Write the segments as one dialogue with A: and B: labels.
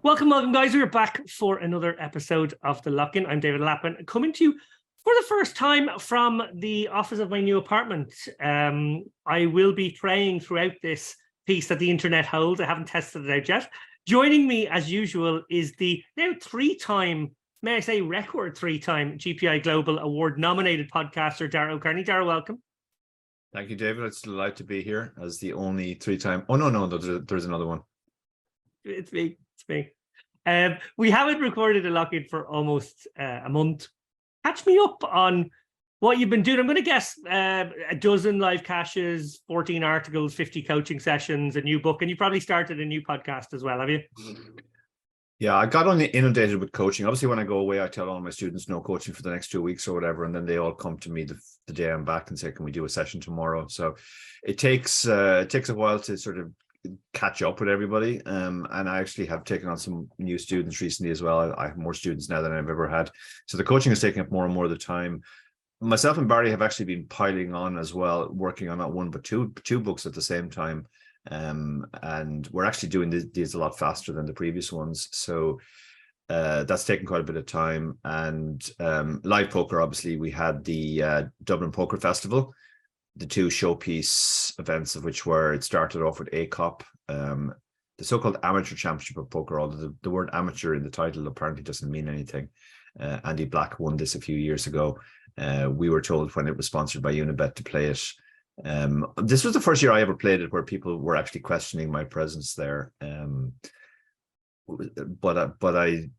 A: Welcome, guys. We're back for another episode of The Lock-In. I'm David Lappin, coming to you for the first time from the office of my new apartment. I will be praying throughout this piece that the internet holds. I haven't tested it out yet. Joining me, as usual, is the now three-time, may I say record three-time GPI Global Award nominated podcaster, Dara O'Kearney. Dara, welcome.
B: Thank you, David. It's a delight to be here as the only three-time... Oh, no, there's another one.
A: It's me. We haven't recorded a lock-in for almost a month. Catch me up on what you've been doing. I'm going to guess a dozen live caches, 14 articles, 50 coaching sessions, a new book, and you probably started a new podcast as well, have you?
B: Yeah, I got inundated with coaching. Obviously, when I go away, I tell all my students no coaching for the next 2 weeks or whatever, and then they all come to me the day I'm back and say, "Can we do a session tomorrow?" So it takes a while to sort of catch up with everybody, and I actually have taken on some new students recently as well. I have more students now than I've ever had, so the coaching is taking up more and more of the time. Myself and Barry have actually been piling on as well, working on not one but two books at the same time, and we're actually doing these a lot faster than the previous ones, so that's taken quite a bit of time. And live poker, obviously we had the Dublin Poker Festival, the two showpiece events of which it started off with ACOP, the so-called Amateur Championship of Poker, although the word amateur in the title apparently doesn't mean anything. Andy Black won this a few years ago. We were told when it was sponsored by Unibet to play it. This was the first year I ever played it where people were actually questioning my presence there. But I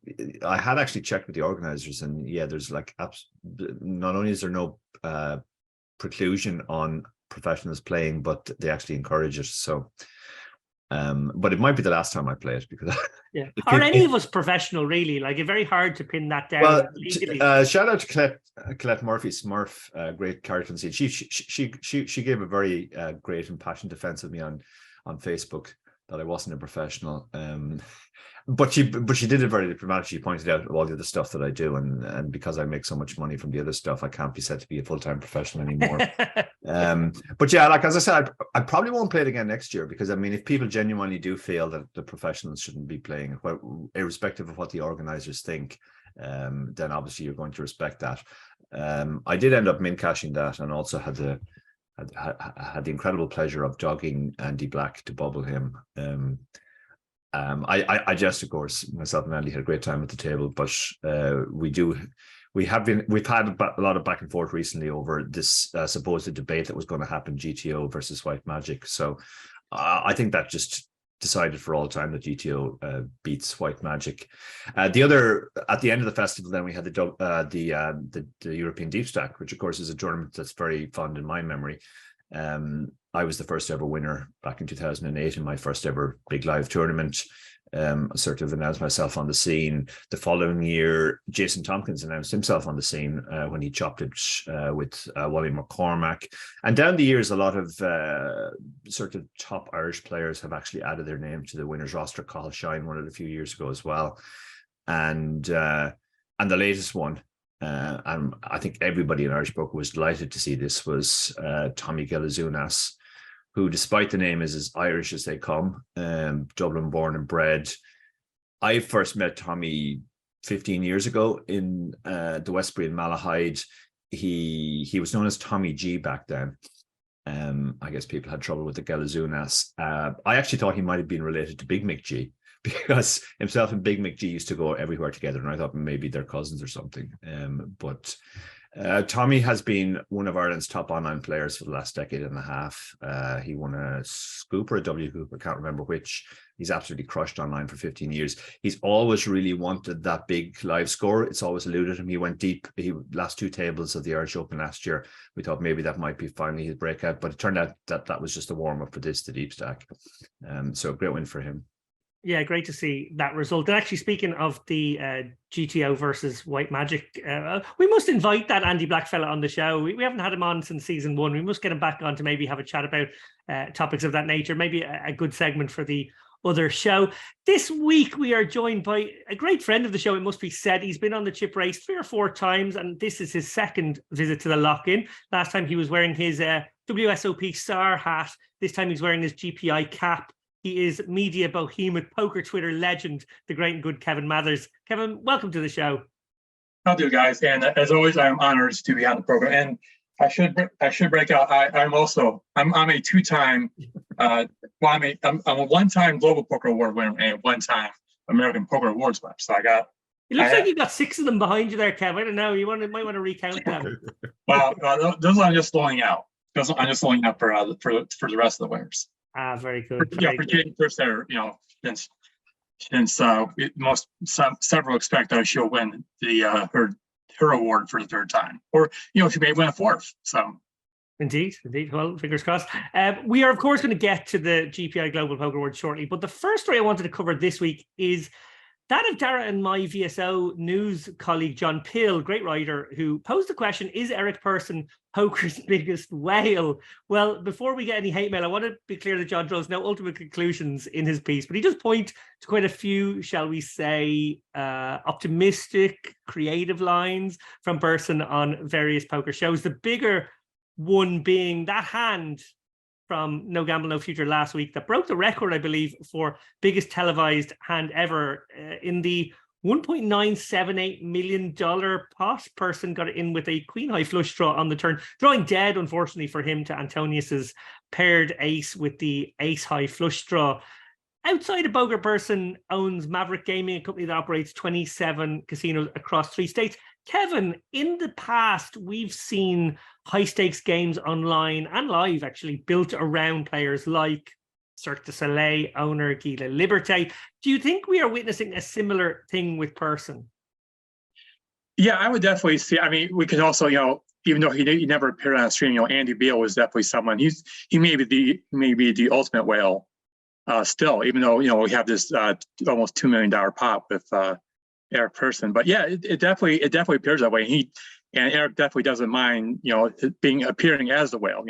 B: had actually checked with the organizers, and yeah, there's like not only is there no preclusion on professionals playing, but they actually encourage it. So but it might be the last time I play it, because
A: yeah, are any of us professional really? Like, it's very hard to pin that down.
B: Well, shout out to Colette Murphy, Smurf, great character. She gave a very great and passionate defense of me on Facebook that I wasn't a professional. But she did it very diplomatic. She pointed out all the other stuff that I do, and because I make so much money from the other stuff, I can't be said to be a full-time professional anymore. But yeah, like as I said, I probably won't play it again next year, because I mean, if people genuinely do feel that the professionals shouldn't be playing, irrespective of what the organizers think, then obviously you're going to respect that. I did end up min cashing that, and also had the incredible pleasure of dogging Andy Black to bubble him. I just, of course, myself and Andy had a great time at the table, but we've had a lot of back and forth recently over this supposed debate that was going to happen, GTO versus White Magic. So I think that just decided for all time that GTO beats White Magic. At the end of the festival, then we had the European Deep Stack, which of course is a tournament that's very fond in my memory. I was the first ever winner back in 2008 in my first ever big live tournament. Sort of announced myself on the scene. The following year, Jason Tompkins announced himself on the scene when he chopped it with Wally McCormack. And down the years, a lot of sort of top Irish players have actually added their name to the winners roster. Cathal Shine won it a few years ago as well. And the latest one, and I think everybody in Irish poker was delighted to see this, was Tommy Gelazunas, who, despite the name, is as Irish as they come, Dublin born and bred. I first met Tommy 15 years ago in the Westbury in Malahide. He was known as Tommy G back then. I guess people had trouble with the Gelazunas. I actually thought he might have been related to Big Mick G, because himself and Big Mick G used to go everywhere together, and I thought maybe they're cousins or something. But Tommy has been one of Ireland's top online players for the last decade and a half. He won a Scoop or a W Scoop, I can't remember which. He's absolutely crushed online for 15 years. He's always really wanted that big live score. It's always eluded him. He went deep. Last two tables of the Irish Open last year, we thought maybe that might be finally his breakout, but it turned out that was just a warm-up for the Deep Stack. So a great win for him.
A: Yeah, great to see that result. And actually, speaking of the GTO versus White Magic, we must invite that Andy Black fella on the show. We haven't had him on since season 1. We must get him back on to maybe have a chat about topics of that nature, maybe a good segment for the other show. This week, we are joined by a great friend of the show, it must be said. He's been on the chip race 3 or 4 times, and this is his second visit to the lock-in. Last time he was wearing his WSOP star hat. This time he's wearing his GPI cap. He is media behemoth, poker Twitter legend, the great and good Kevin Mathers. Kevin, welcome to the show.
C: I'll do, guys. And as always, I'm honored to be on the program. And I should break out. I'm a two-time. I'm a one-time Global Poker Award winner and one-time American Poker Awards winner. So
A: It looks like you've got 6 of them behind you there, Kev. I don't know. Might want to recount them.
C: Well, those I'm just throwing out. I'm just throwing out for the rest of the winners.
A: Very good.
C: For Katie first there, since several expect that she'll win the her award for the 3rd time, or she may win a 4th. So.
A: Indeed. Well, fingers crossed. We are, of course, going to get to the GPI Global Poker Awards shortly, but the first story I wanted to cover this week is that of Dara and my VSO news colleague, Jon Pill, great writer, who posed the question, is Eric Persson poker's biggest whale? Well, before we get any hate mail, I want to be clear that Jon draws no ultimate conclusions in his piece, but he does point to quite a few, shall we say, optimistic, creative lines from Persson on various poker shows. The bigger one being that hand from No Gamble, No Future last week that broke the record, I believe, for biggest televised hand ever in the $1.978 million pot. Persson got it in with a queen high flush draw on the turn, drawing dead, unfortunately for him, to Antonius's paired ace with the ace high flush draw. Outside of poker, Persson owns Maverick Gaming, a company that operates 27 casinos across 3 states. Kevin, in the past, we've seen high-stakes games online and live, actually, built around players like Cirque du Soleil owner Guy Laliberté. Do you think we are witnessing a similar thing with Persson?
C: Yeah, I would definitely see. I mean, we could also, even though he never appeared on a stream, Andy Beal was definitely someone. He may be the ultimate whale still, even though we have this almost $2 million pot with Eric Persson. But yeah, it definitely appears that way. And Eric definitely doesn't mind, appearing as the whale.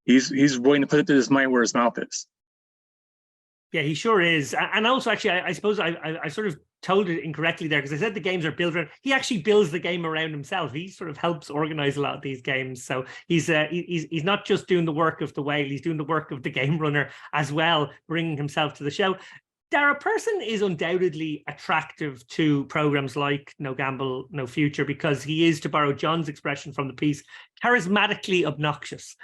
C: He's willing to put it to his mind where his mouth is.
A: Yeah, he sure is. And also, actually, I suppose I sort of told it incorrectly there, because I said the games are built around. He actually builds the game around himself. He sort of helps organize a lot of these games. So he's not just doing the work of the whale, he's doing the work of the game runner as well, bringing himself to the show. Dara, Persson is undoubtedly attractive to programs like No Gamble, No Future, because he is, to borrow John's expression from the piece, charismatically obnoxious.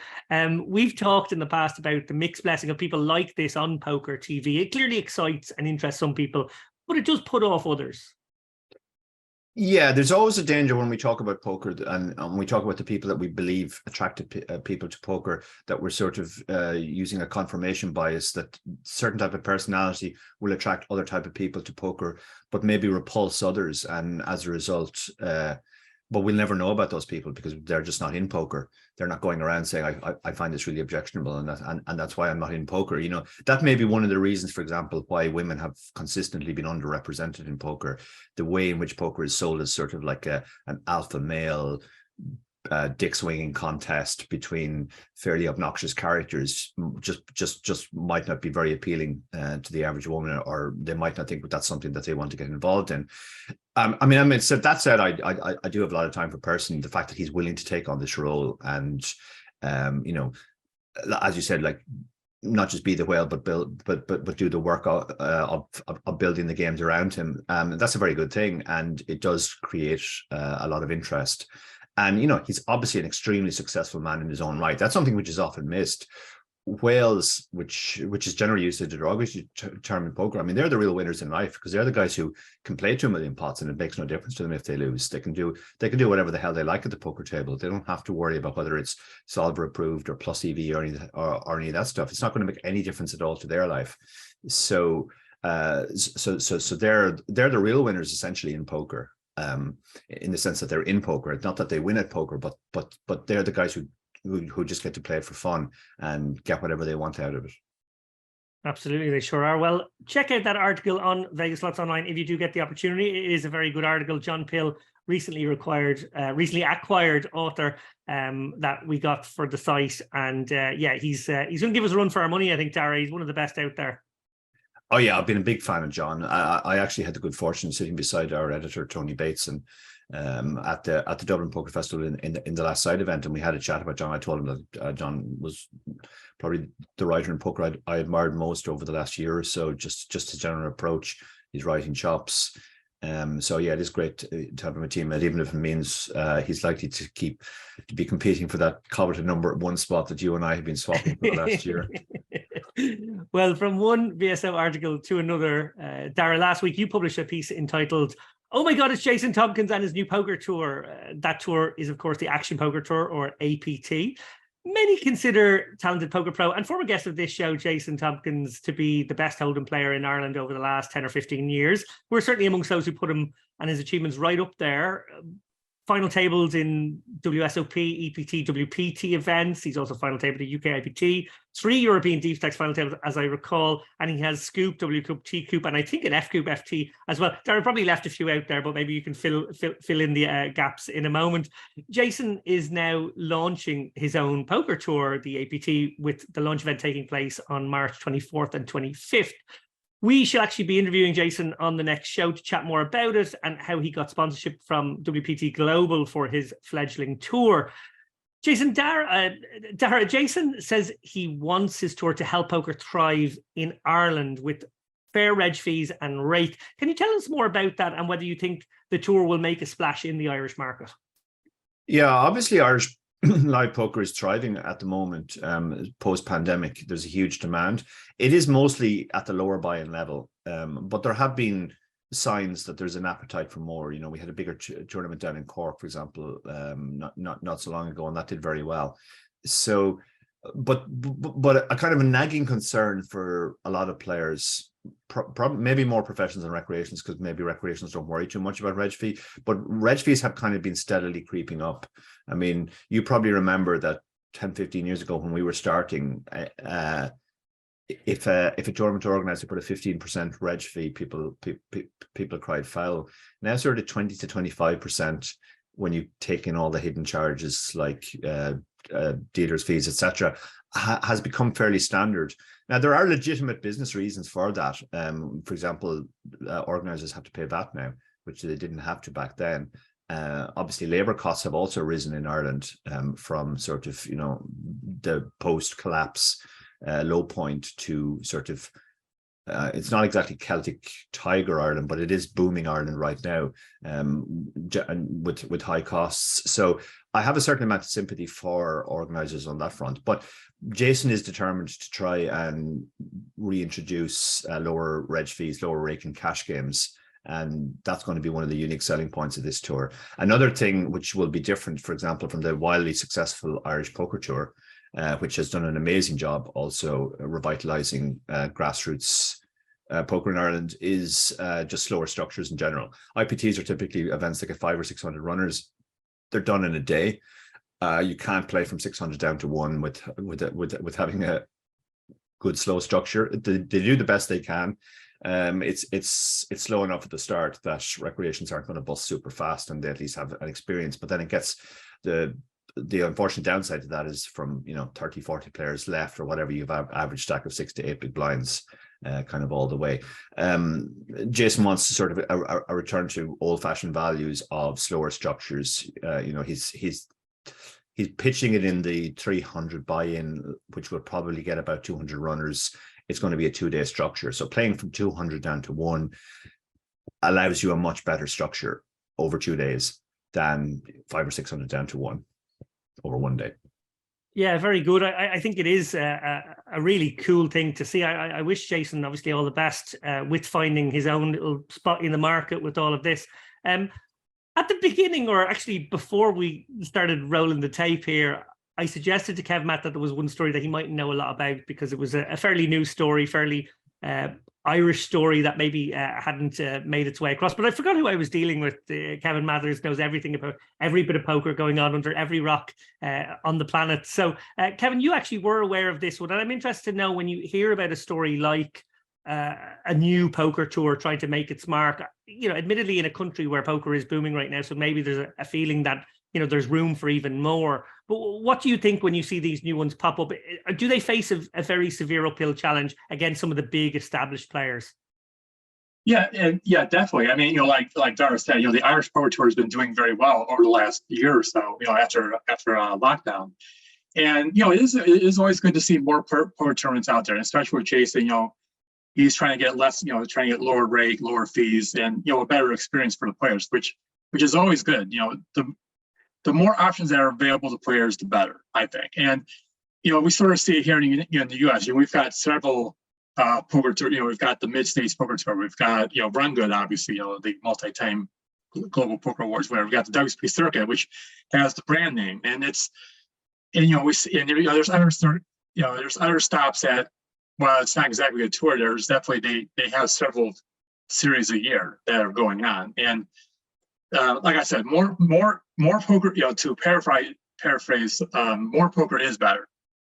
A: We've talked in the past about the mixed blessing of people like this on poker TV. It clearly excites and interests some people, but it does put off others.
B: Yeah, there's always a danger when we talk about poker and we talk about the people that we believe attracted people to poker, that we're sort of using a confirmation bias that certain type of personality will attract other type of people to poker, but maybe repulse others. And as a result, but we'll never know about those people because they're just not in poker. They're not going around saying, I find this really objectionable and that's why I'm not in poker. That may be one of the reasons, for example, why women have consistently been underrepresented in poker. The way in which poker is sold as sort of like an alpha male dick swinging contest between fairly obnoxious characters just might not be very appealing to the average woman, or they might not think that that's something that they want to get involved in. So that said, I do have a lot of time for Persson. The fact that he's willing to take on this role and as you said, like, not just be the whale, but do the work of building the games around him. That's a very good thing, and it does create a lot of interest. And he's obviously an extremely successful man in his own right. That's something which is often missed. Whales, which is generally used as a derogatory term in poker, I mean, they're the real winners in life, because they're the guys who can play 2 million pots and it makes no difference to them if they lose. They can do whatever the hell they like at the poker table. They don't have to worry about whether it's solver approved or plus EV or any of that stuff. It's not going to make any difference at all to their life. So they're the real winners essentially in poker. In the sense that they're in poker, not that they win at poker, but they're the guys who just get to play it for fun and get whatever they want out of it. Absolutely,
A: they sure are. Well, check out that article on Vegas Slots Online if you do get the opportunity. It is a very good article. Jon Pill, recently acquired author that we got for the site, and he's going to give us a run for our money. I think, Dara, he's one of the best out there.
B: Oh yeah, I've been a big fan of Jon. I actually had the good fortune of sitting beside our editor Tony Bateson at the Dublin Poker Festival in the last side event, and we had a chat about Jon. I told him that Jon was probably the writer in poker I admired most over the last year or so. Just his general approach, his writing chops. So yeah, it is great to have him a teammate, even if it means he's likely to be competing for that coveted number one spot that you and I have been swapping for the last year.
A: Well, from one VSO article to another, Dara, last week you published a piece entitled, "Oh my God, it's Jason Tompkins and his new poker tour." That tour is, of course, the Action Poker Tour, or APT. Many consider talented poker pro and former guest of this show, Jason Tompkins, to be the best Hold'em player in Ireland over the last 10 or 15 years. We're certainly amongst those who put him and his achievements right up there. Final tables in WSOP, EPT, WPT events. He's also final table at UK IPT, 3 European Deep Stacks final tables, as I recall. And he has Scoop, W Cup, T Cup, and I think an F Cup, FT as well. Dara probably left a few out there, but maybe you can fill in the gaps in a moment. Jason is now launching his own poker tour, the APT, with the launch event taking place on March 24th and 25th. We shall actually be interviewing Jason on the next show to chat more about it and how he got sponsorship from WPT Global for his fledgling tour. Jason, Jason says he wants his tour to help poker thrive in Ireland with fair reg fees and rate. Can you tell us more about that and whether you think the tour will make a splash in the Irish market?
B: Yeah, obviously Irish live poker is thriving at the moment. Post-pandemic, there's a huge demand. It is mostly at the lower buy-in level, but there have been signs that there's an appetite for more. You know, we had a bigger tournament down in Cork, for example, not so long ago, and that did very well. So, but a kind of a nagging concern for a lot of players, maybe more professionals than recreations, because maybe recreations don't worry too much about reg fee, but reg fees have kind of been steadily creeping up. I mean, you probably remember that 10, 15 years ago when we were starting, if a tournament organizer put a 15% reg fee, people cried foul. Now sort of 20 to 25% when you take in all the hidden charges like dealers fees, etc., has become fairly standard. Now there are legitimate business reasons for that. For example, organizers have to pay VAT now, which they didn't have to back then. Obviously, labor costs have also risen in Ireland from sort of, you know, the post-collapse low point to sort of, it's not exactly Celtic Tiger Ireland, but it is booming Ireland right now with high costs. So I have a certain amount of sympathy for organizers on that front. But Jason is determined to try and reintroduce lower reg fees, lower rake and cash games. And that's going to be one of the unique selling points of this tour. Another thing which will be different, for example, from the wildly successful Irish Poker Tour, which has done an amazing job also revitalizing grassroots poker in Ireland, is just slower structures in general. IPTs are typically events that get 500 or 600 runners. They're done in a day. You can't play from 600 down to 1 with having a good slow structure. They do the best they can. It's slow enough at the start that recreations aren't going to bust super fast, and they at least have an experience. But then it gets the unfortunate downside to that is from, you know, 30, 40 players left or whatever, you've average stack of 6 to 8 big blinds kind of all the way. Jason wants to sort of a return to old-fashioned values of slower structures. You know, he's pitching it in the 300 buy-in, which will probably get about 200 runners. It's going to be a 2-day structure. So playing from 200 down to 1 allows you a much better structure over 2 days than 500 or 600 down to 1 over 1 day.
A: Yeah, very good. I think it is a really cool thing to see. I wish Jason, obviously, all the best with finding his own little spot in the market with all of this. At the beginning, or actually before we started rolling the tape here, I suggested to Kevmath that there was one story that he might know a lot about, because it was a fairly new story, fairly Irish story that maybe hadn't made its way across. But I forgot who I was dealing with. Kevin Mathers knows everything about every bit of poker going on under every rock on the planet. So, Kevin, you actually were aware of this one. And I'm interested to know, when you hear about a story like a new poker tour trying to make its mark, you know, admittedly in a country where poker is booming right now, so maybe there's a feeling that, you know, there's room for even more. But what do you think when you see these new ones pop up? Do they face a very severe uphill challenge against some of the big established players?
C: Yeah, and yeah, definitely. I mean, like Dara said, the Irish Poker Tour has been doing very well over the last year or so. After lockdown, and it is always good to see more poker tournaments out there, especially with Jason. He's trying to get less, trying to get lower rate, lower fees, and a better experience for the players, which is always good. The more options that are available to players, the better, I think. And we sort of see it here in the U.S. We've got several poker tour. We've got the Mid-States Poker Tour. We've got Run Good, obviously. The multi-time Global Poker Awards. Where we've got the WSP Circuit, which has the brand name, and we see, and there's other stops that, while it's not exactly a tour, there's definitely they have several series a year that are going on. And like I said, more poker. To paraphrase, more poker is better,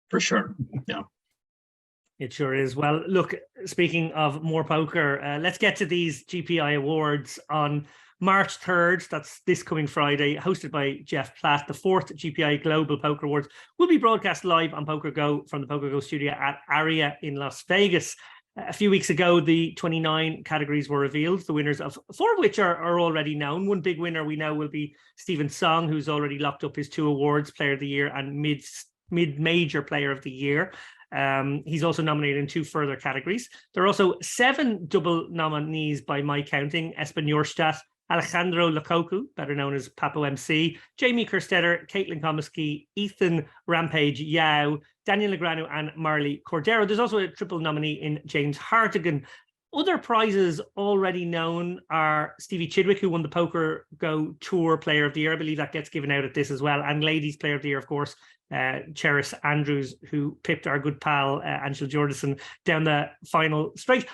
C: for sure.
A: It sure is. Well, look, speaking of more poker, let's get to these GPI awards on March 3rd. That's this coming Friday, hosted by Jeff Platt. The 4th GPI Global Poker Awards will be broadcast live on Poker Go from the Poker Go studio at Aria in Las Vegas. A few weeks ago, the 29 categories were revealed, the winners of 4 of which are already known. One big winner we know will be Stephen Song, who's already locked up his 2 awards, Player of the Year and Mid-Major Player of the Year. He's also nominated in 2 further categories. There are also 7 double nominees by my counting: Espen Jorstad, Alejandro Locoku, better known as Papo MC, Jamie Kerstetter, Caitlin Comiskey, Ethan Rampage Yao, Daniel Negreanu, and Marley Cordero. There's also a triple nominee in James Hartigan. Other prizes already known are Stevie Chidwick, who won the Poker Go Tour Player of the Year. I believe that gets given out at this as well. And Ladies Player of the Year, of course, Cheris Andrews, who pipped our good pal Angel Jordison down the final straight.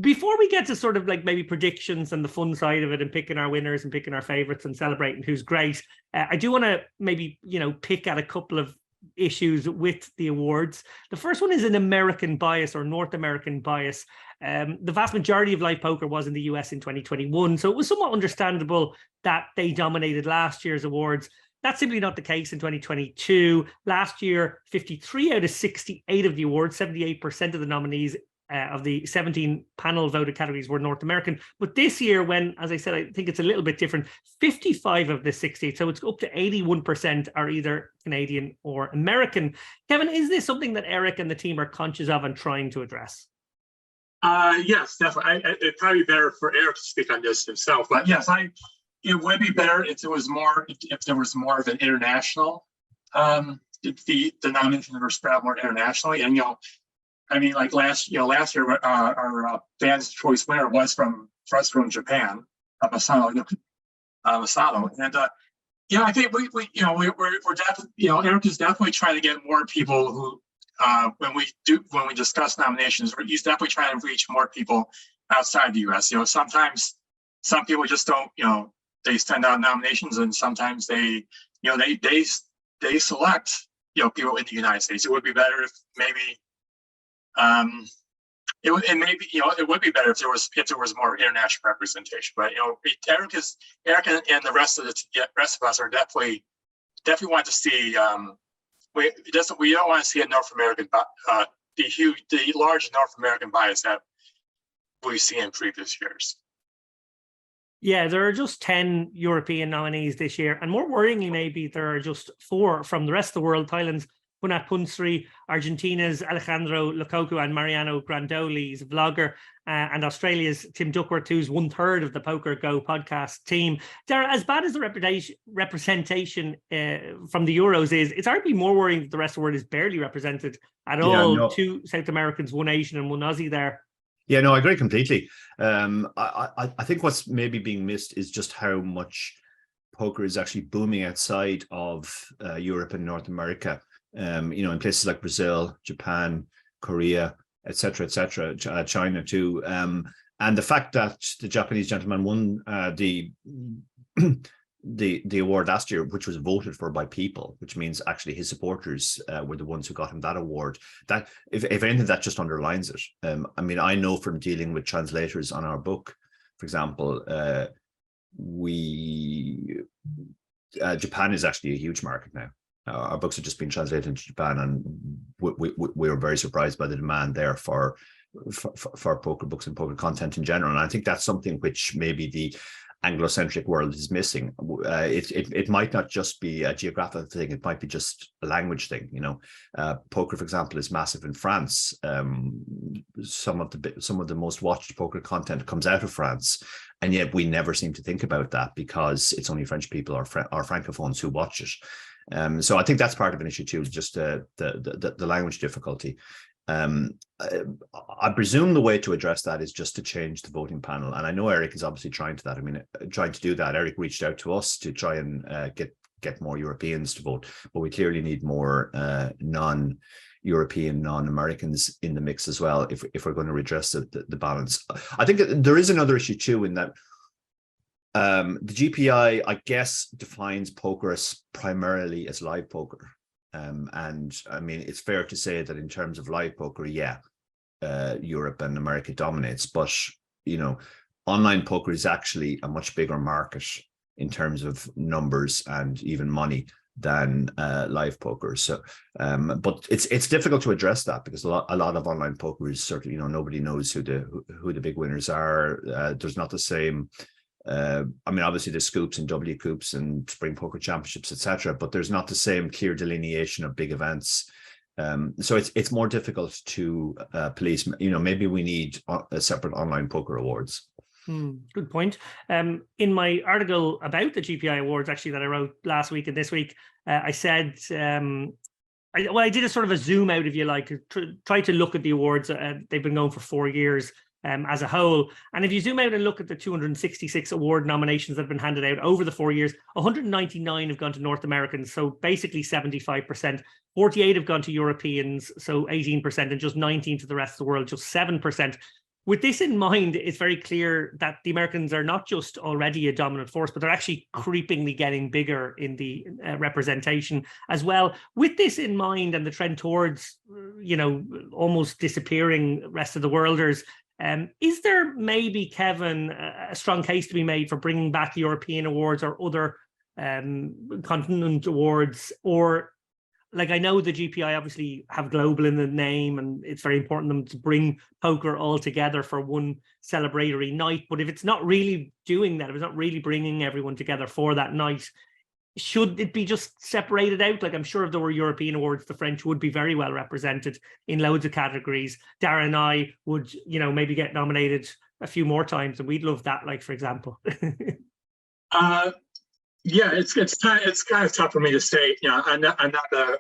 A: Before we get to sort of like maybe predictions and the fun side of it and picking our winners and picking our favorites and celebrating who's great, I do want to maybe, pick at a couple of issues with the awards. The first one is an American bias or North American bias. The vast majority of live poker was in the US in 2021, so it was somewhat understandable that they dominated last year's awards. That's simply not the case in 2022. Last year, 53 out of 68 of the awards, 78% of the nominees of the 17 panel voted categories were North American. But this year, when, as I said, I think it's a little bit different, 55 of the 68, so it's up to 81% are either Canadian or American. Kevin, is this something that Eric and the team are conscious of and trying to address?
C: Yes, definitely. It'd probably be better for Eric to speak on this himself. But yes, it would be better if there was more of an international, the nominations were spread out more internationally. And like last year, our fans' choice winner was from Japan, Masato. And I think we're definitely, Eric is definitely trying to get more people who, when we discuss nominations, he's definitely trying to reach more people outside the U.S. Sometimes some people just don't, they send out nominations, and sometimes they select, people in the United States. It would be better if maybe. It would be better if there was more international representation. But Eric and the rest of us are definitely want to see. We don't want to see a North American the large North American bias that we've seen in previous years.
A: Yeah, there are just 10 European nominees this year, and more worryingly, maybe there are just 4 from the rest of the world. Thailand's Punat Punsri, Argentina's Alejandro Locoku, and Mariano Grandoli is a vlogger, and Australia's Tim Duckworth, who's 1/3 of the Poker Go podcast team. Dara, as bad as the representation from the Euros is, it's arguably more worrying that the rest of the world is barely represented at all. No. 2 South Americans, 1 Asian and 1 Aussie there.
B: Yeah, no, I agree completely. I think what's maybe being missed is just how much poker is actually booming outside of Europe and North America. In places like Brazil, Japan, Korea, etc., China too. And the fact that the Japanese gentleman won the award last year, which was voted for by people, which means actually his supporters were the ones who got him that award. That, if anything, that just underlines it. I know from dealing with translators on our book, for example, Japan is actually a huge market now. Our books have just been translated into Japan, and we were very surprised by the demand there for poker books and poker content in general. And I think that's something which maybe the Anglo-centric world is missing. It might not just be a geographical thing; it might be just a language thing. Poker, for example, is massive in France. Some of the most watched poker content comes out of France, and yet we never seem to think about that because it's only French people or francophones who watch it. So I think that's part of an issue too, just the language difficulty. I presume the way to address that is just to change the voting panel, and I know Eric is obviously trying to do that. Eric reached out to us to try and get more Europeans to vote, but we clearly need more non-European, non-Americans in the mix as well if we're going to redress the balance. I think there is another issue too in that the GPI, I guess, defines poker as primarily as live poker. And I mean, it's fair to say that in terms of live poker, Europe and America dominates, but online poker is actually a much bigger market in terms of numbers and even money than live poker. So, but it's difficult to address that because a lot of online poker is sort of nobody knows who the big winners are. There's not the same. I mean, obviously there's scoops and W Coops and Spring Poker Championships, etc., but there's not the same clear delineation of big events. So it's more difficult to police. Maybe we need a separate online poker awards.
A: Good point. In my article about the GPI Awards, actually, that I wrote last week and this week, I said, I did a sort of a zoom out, if you like, try to look at the awards. They've been going for 4 years. As a whole. And if you zoom out and look at the 266 award nominations that have been handed out over the 4 years, 199 have gone to North Americans, so basically 75%. 48 have gone to Europeans, so 18%, and just 19 to the rest of the world, just 7%. With this in mind, it's very clear that the Americans are not just already a dominant force, but they're actually creepingly getting bigger in the representation as well. With this in mind and the trend towards, almost disappearing rest of the worlders, is there maybe, Kevin, a strong case to be made for bringing back European awards or other continent awards? Or, like, I know the GPI obviously have global in the name, and it's very important to them to bring poker all together for one celebratory night. But if it's not really doing that, if it's not really bringing everyone together for that night, should it be just separated out? Like, I'm sure if there were European awards, the French would be very well represented in loads of categories. Dara and I would, maybe get nominated a few more times, and we'd love that, like, for example.
C: It's kind of tough for me to say. I'm not a,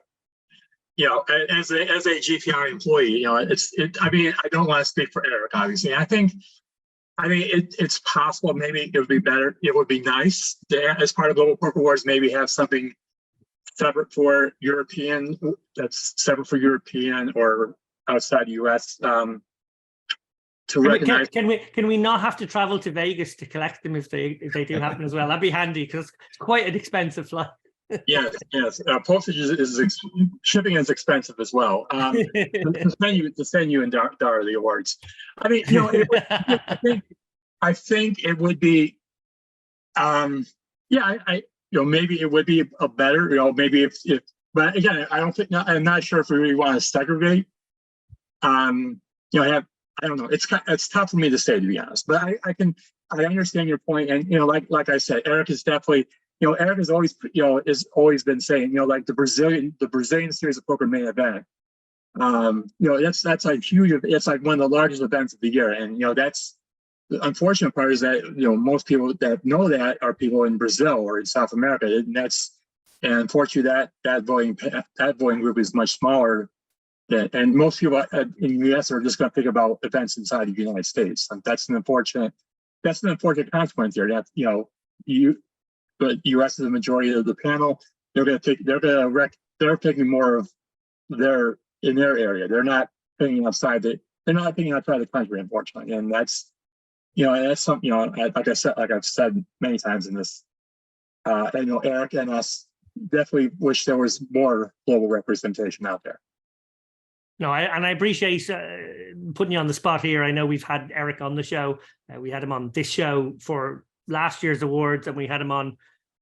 C: as a GPI employee, I mean, I don't want to speak for Eric, obviously. It's possible maybe it would be better. It would be nice to, as part of Global Poker Awards, maybe have something separate for European, that's separate for European or outside the US to recognize.
A: Can we not have to travel to Vegas to collect them if they do happen as well? That'd be handy because it's quite an expensive flight.
C: Yes. Postage is shipping is expensive as well. To send you and Dara the awards. I mean, I think it would be, maybe it would be a better, maybe if, but again, I'm not sure if we really want to segregate. I don't know. It's tough for me to say, to be honest. But I understand your point, and like I said, Eric is definitely. Eric has always been saying, like the Brazilian series of poker main event. That's like huge. It's like one of the largest events of the year, and that's the unfortunate part is that most people that know that are people in Brazil or in South America, and unfortunately that voting group is much smaller. And most people in the US are just going to think about events inside the United States, and that's an unfortunate consequence here. That but US is the majority of the panel. They're picking more of in their area. They're not picking outside the country, unfortunately. And that's something, like I've said many times in this, I know Eric and us definitely wish there was more global representation out there.
A: No, I appreciate putting you on the spot here. I know we've had Eric on the show. We had him on this show for last year's awards, and we had him on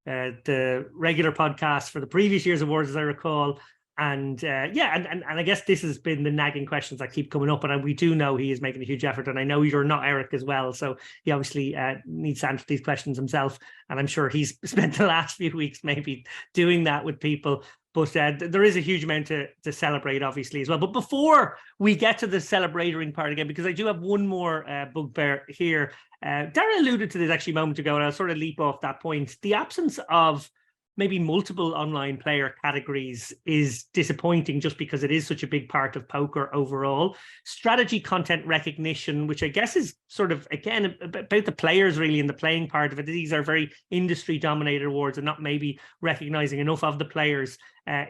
A: the regular podcast for the previous year's awards, as I recall. And and I guess this has been the nagging questions that keep coming up, and we do know he is making a huge effort, and I know you're not Eric as well, so he obviously needs to answer these questions himself, and I'm sure he's spent the last few weeks maybe doing that with people. But there is a huge amount to celebrate, obviously, as well. But before we get to the celebrating part again, because I do have one more bugbear here, Dara alluded to this actually a moment ago, and I'll sort of leap off that point. The absence of maybe multiple online player categories is disappointing just because it is such a big part of poker overall. Strategy content recognition, which I guess is sort of, again, about the players really and the playing part of it. These are very industry dominated awards and not maybe recognizing enough of the players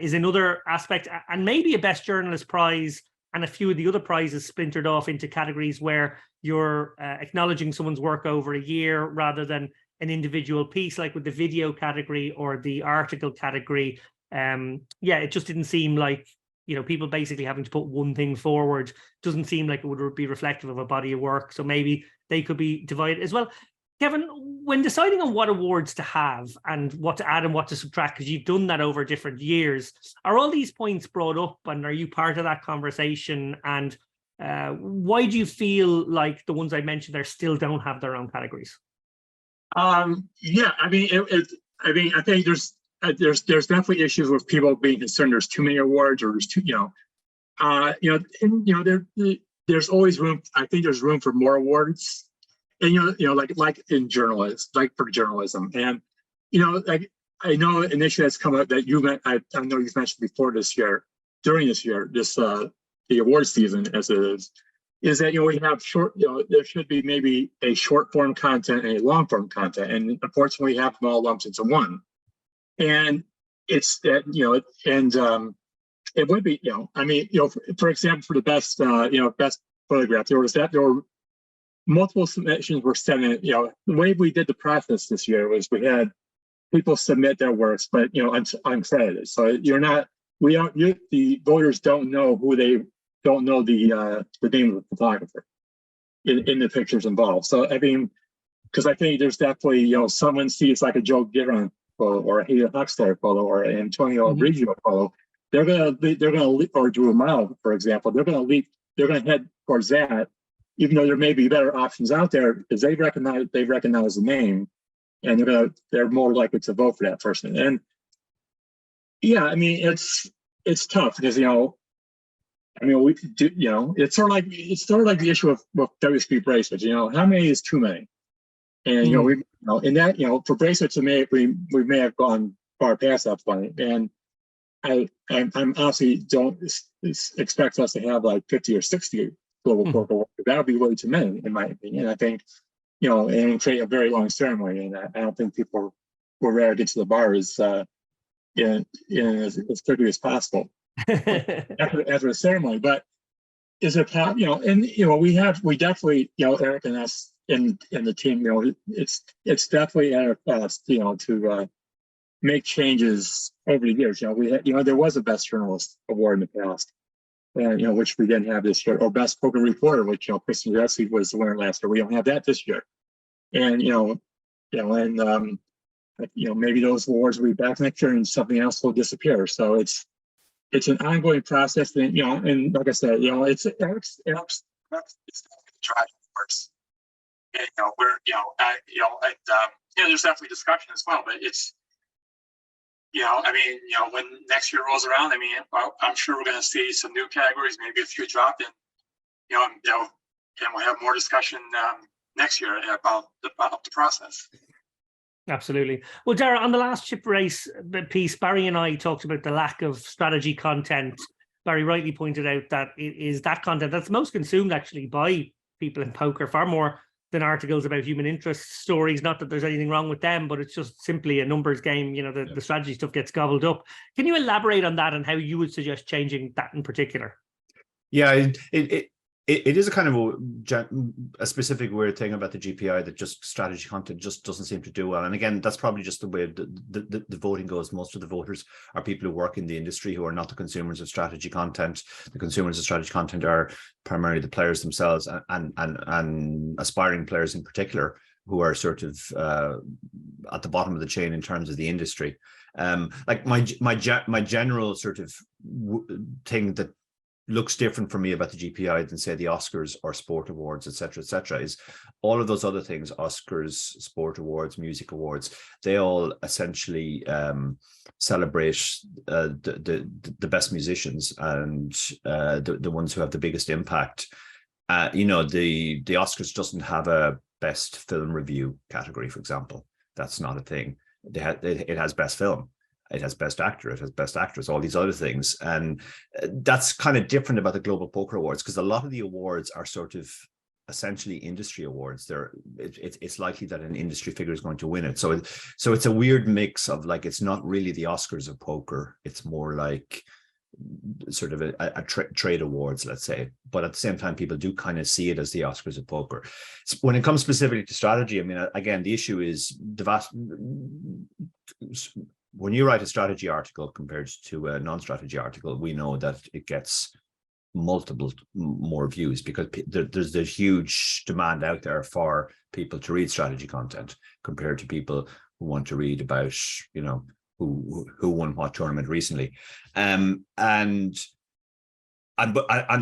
A: is another aspect. And maybe a best journalist prize and a few of the other prizes splintered off into categories where you're acknowledging someone's work over a year rather than an individual piece, like with the video category or the article category. It just didn't seem like, people basically having to put one thing forward doesn't seem like it would be reflective of a body of work. So maybe they could be divided as well. Kevin, when deciding on what awards to have and what to add and what to subtract, because you've done that over different years, are all these points brought up and are you part of that conversation? And why do you feel like the ones I mentioned there still don't have their own categories?
C: I think there's definitely issues with people being concerned there's too many awards or there's too, there's always room. I think there's room for more awards, and like in journalists, like for journalism, and I know an issue that's come up that I know you've mentioned before during this year, the award season as it is that we have there should be maybe a short form content and a long form content, and unfortunately we have them all lumped into one. And it's that it would be for example, for the best best photograph, there were multiple submissions were sent in. The way we did the process this year was we had people submit their works, but uncredited. So the voters don't know don't know the name of the photographer in the pictures involved. So because I think there's definitely someone sees like a Joe Giron photo or a Hayden Huxler photo or an Antonio Brigio photo, they're gonna leap, or Drew Mile, for example, they're gonna head towards that, even though there may be better options out there, because they recognize the name, and they're more likely to vote for that person. And it's tough because we do, it's sort of like the issue of WSP bracelets. How many is too many? And in that, for bracelets, we may have gone far past that point. And I'm honestly don't expect us to have like 50 or 60 global poker awards. That would be way too many, in my opinion. I think, and create a very long ceremony. And I don't think people will rather get to the bar as quickly as possible. after the ceremony. But is it we definitely, Eric and us in the team, it's definitely us, to make changes over the years. There was a best journalist award in the past, and which we didn't have this year, or best poker reporter, which Kristen Jesse was the winner last year. We don't have that this year, and maybe those awards will be back next year and something else will disappear. So it's an ongoing process, and and like I said, it's Eric's driving force, and there's definitely discussion as well. But it's, when next year rolls around, I'm sure we're going to see some new categories, maybe a few drop in, and we'll have more discussion next year about the process.
A: Absolutely. Well, Dara, on the last chip race piece, Barry and I talked about the lack of strategy content. Barry rightly pointed out that it is that content that's most consumed actually by people in poker, far more than articles about human interest stories. Not that there's anything wrong with them, but it's just simply a numbers game. The strategy stuff gets gobbled up. Can you elaborate on that and how you would suggest changing that in particular?
B: Yeah, it is a kind of a specific weird thing about the GPI that just strategy content just doesn't seem to do well. And again, that's probably just the way the voting goes. Most of the voters are people who work in the industry who are not the consumers of strategy content. The consumers of strategy content are primarily the players themselves and aspiring players in particular, who are sort of at the bottom of the chain in terms of the industry. Like my general sort of thing that looks different for me about the GPI than say the Oscars or sport awards, et cetera, is all of those other things, Oscars, sport awards, music awards, they all essentially celebrate the best musicians and the ones who have the biggest impact. You know, the Oscars doesn't have a best film review category, for example. That's not a thing. It has best film. It has best actor, it has best actress, all these other things. And that's kind of different about the Global Poker Awards, because a lot of the awards are sort of essentially industry awards. It's likely that an industry figure is going to win it. So it's a weird mix of, like, it's not really the Oscars of poker. It's more like sort of a trade awards, let's say. But at the same time, people do kind of see it as the Oscars of poker. When it comes specifically to strategy, I mean, again, the issue is when you write a strategy article compared to a non-strategy article, we know that it gets multiple more views because there's huge demand out there for people to read strategy content compared to people who want to read about, you know, who won what tournament recently. And the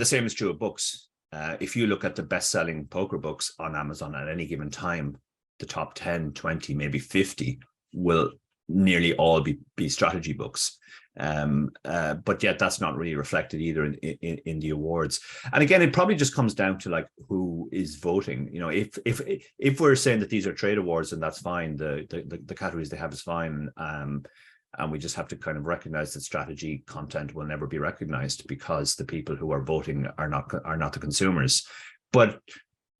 B: same is true of books. If you look at the best-selling poker books on Amazon at any given time, the top 10, 20, maybe 50 will nearly all be strategy books, but yet that's not really reflected either in the awards. And again, it probably just comes down to, like, who is voting. You know, if we're saying that these are trade awards, and that's fine, the categories they have is fine, and we just have to kind of recognize that strategy content will never be recognized because the people who are voting are not the consumers. But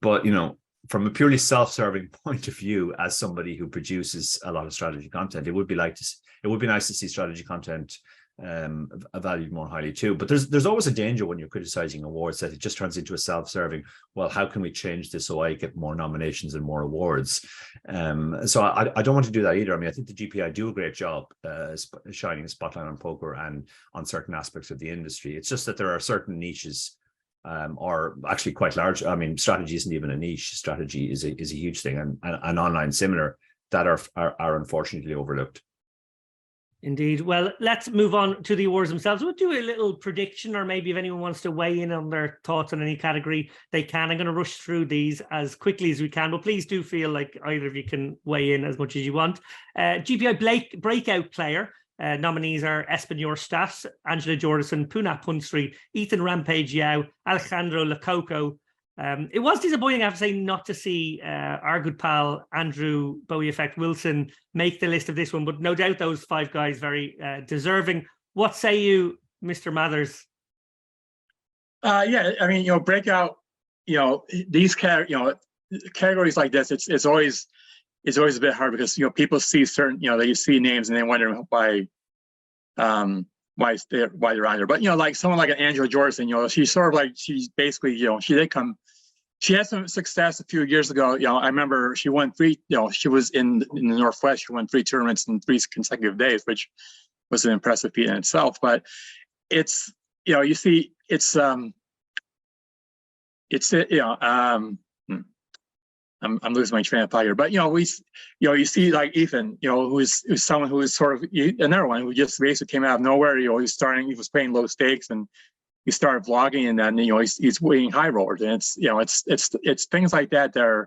B: you know, from a purely self-serving point of view, as somebody who produces a lot of strategy content, it would be nice to see strategy content valued more highly too. But there's always a danger when you're criticizing awards that it just turns into a self-serving, well, how can we change this so I get more nominations and more awards? So I don't want to do that either. I mean, I think the GPI do a great job shining a spotlight on poker and on certain aspects of the industry. It's just that there are certain niches, or actually quite large. I mean, strategy isn't even a niche. Strategy is a huge thing, and online similar, that are unfortunately overlooked.
A: Indeed. Well, let's move on to the awards themselves. We'll do a little prediction, or maybe if anyone wants to weigh in on their thoughts on any category, they can. I'm going to rush through these as quickly as we can, but please do feel like either of you can weigh in as much as you want. GPI Breakout Player. Nominees are Espen Jorstad, Angela Jordison, Punat Punstri, Ethan Rampage Yao, Alejandro Lococo. It was disappointing, I have to say, not to see our good pal Andrew Bowie Effect Wilson make the list of this one, but no doubt those five guys very deserving. What say you, Mr. Mathers?
C: Yeah, I mean, you know, breakout, you know, these categories like this, it's always a bit hard because, you know, people see certain, you know, they see names and they wonder why they're on there. But, you know, like someone like an Angela Jordison, you know, she's basically, you know, she had some success a few years ago. You know, I remember she won three, you know, she was in the Northwest, she won 3 tournaments in 3 consecutive days, which was an impressive feat in itself. But it's, you know, you see, it's you know, I'm losing my train of thought here, but, you know, you see like Ethan, you know, who's someone who is sort of another one who just basically came out of nowhere. You know, he was playing low stakes and he started vlogging, and then, you know, he's winning high rollers, and it's, you know, it's things like that that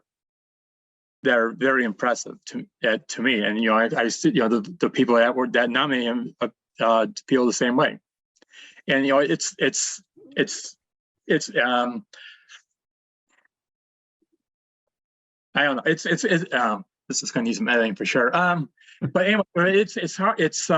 C: they're very impressive to me, and, you know, I see, you know, the people that nominate him feel the same way, and, you know, it's I don't know. It's this is going to need some editing for sure. But anyway, it's hard. It's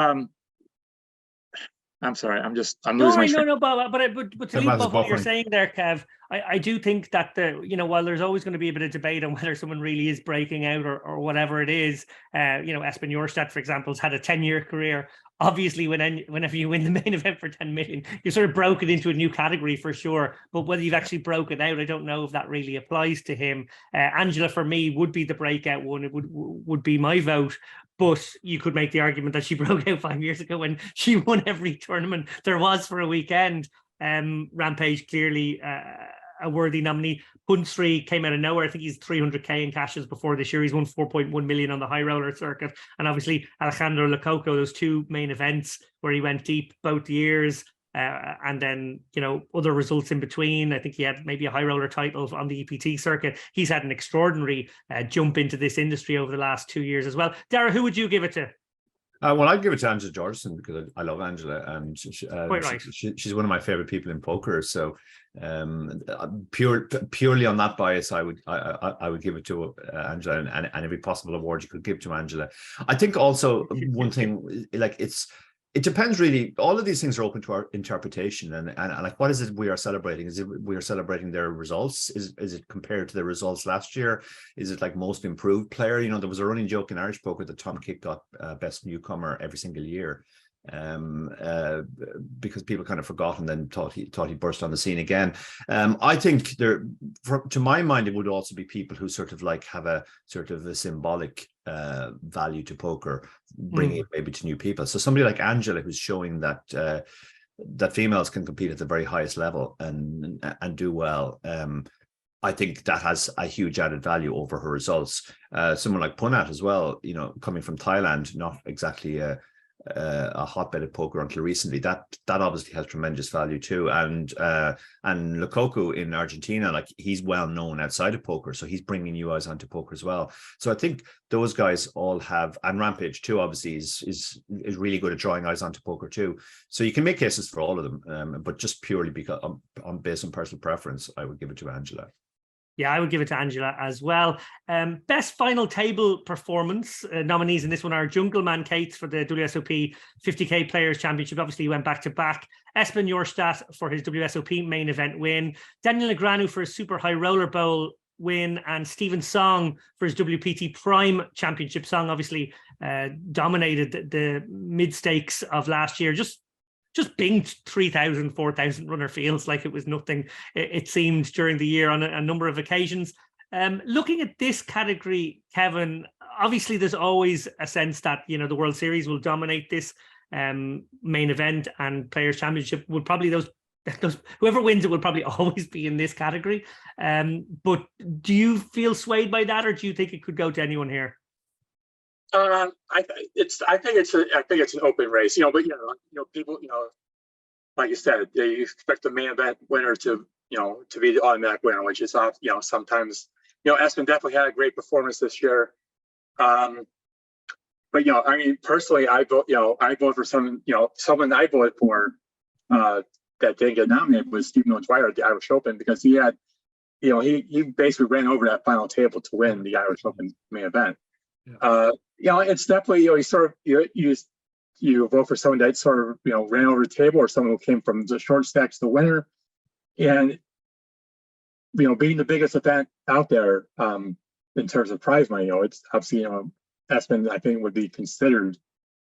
C: I'm sorry. I'm losing.
A: No, but to leap off what you're saying there, Kev, I do think that you know, while there's always going to be a bit of debate on whether someone really is breaking out or whatever it is, you know, Espen Jorstad, for example, has had a 10-year career. Obviously, whenever you win the main event for 10 million, you're sort of broken into a new category for sure. But whether you've actually broken out, I don't know if that really applies to him. Angela, for me, would be the breakout one. It would be my vote. But you could make the argument that she broke out 5 years ago when she won every tournament there was for a weekend. Rampage clearly a worthy nominee. Punsri came out of nowhere. I think he's 300k in cashes before this year. He's won 4.1 million on the high roller circuit. And obviously Alejandro Lococo, those two main events where he went deep both years. And then, you know, other results in between. I think he had maybe a high roller title on the EPT circuit. He's had an extraordinary jump into this industry over the last 2 years as well. Dara, who would you give it to?
B: Well, I'd give it to Angela Georgeson because I love Angela, and
A: Quite right.
B: she's one of my favorite people in poker. So, purely on that bias, I would give it to Angela, and every possible award you could give to Angela. I think also one thing, like it depends really. All of these things are open to our interpretation, and like, what is it we are celebrating? Is it we are celebrating their results? Is it compared to their results last year? Is it like most improved player? You know, there was a running joke in Irish poker that Tom Kick got best newcomer every single year, because people kind of forgot and then thought he burst on the scene again. I think to my mind, it would also be people who sort of like have a sort of a symbolic value to poker, bringing it maybe to new people. So somebody like Angela, who's showing that that females can compete at the very highest level and do well. I think that has a huge added value over her results. Someone like Punat as well, you know, coming from Thailand, not exactly a hotbed of poker until recently, that obviously has tremendous value too. And Lococo in Argentina, like, he's well known outside of poker, so he's bringing new eyes onto poker as well. So I think those guys all have, and Rampage too obviously is really good at drawing eyes onto poker too. So you can make cases for all of them, but just purely because based on personal preference, I would give it to Angela.
A: Yeah, I would give it to Angela as well. Best final table performance nominees in this one are Jungleman Cates for the WSOP 50k Players Championship. Obviously, he went back-to-back. Espen Jorstad for his WSOP main event win. Daniel Negreanu for his Super High Roller Bowl win. And Stephen Song for his WPT Prime Championship. Song obviously dominated the mid-stakes of last year. Just binged 3,000, 4,000 runner fields like it was nothing, it seemed, during the year on a number of occasions. Looking at this category, Kevin, obviously there's always a sense that, you know, the World Series will dominate this main event, and Players Championship will probably, those whoever wins it will probably always be in this category. But do you feel swayed by that, or do you think it could go to anyone here?
C: I think it's an open race, you know. But people, like you said, they expect the main event winner to be the automatic winner, which is sometimes, Espen definitely had a great performance this year. But I mean, personally, I vote for someone I voted for that didn't get nominated was Stephen O'Dwyer at the Irish Open, because he had, he basically ran over that final table to win the Irish Open main event. Yeah. It's definitely, you vote for someone that sort of, ran over the table, or someone who came from the short stacks, the winner, and, being the biggest event out there in terms of prize money, it's obviously, Espen, I think, would be considered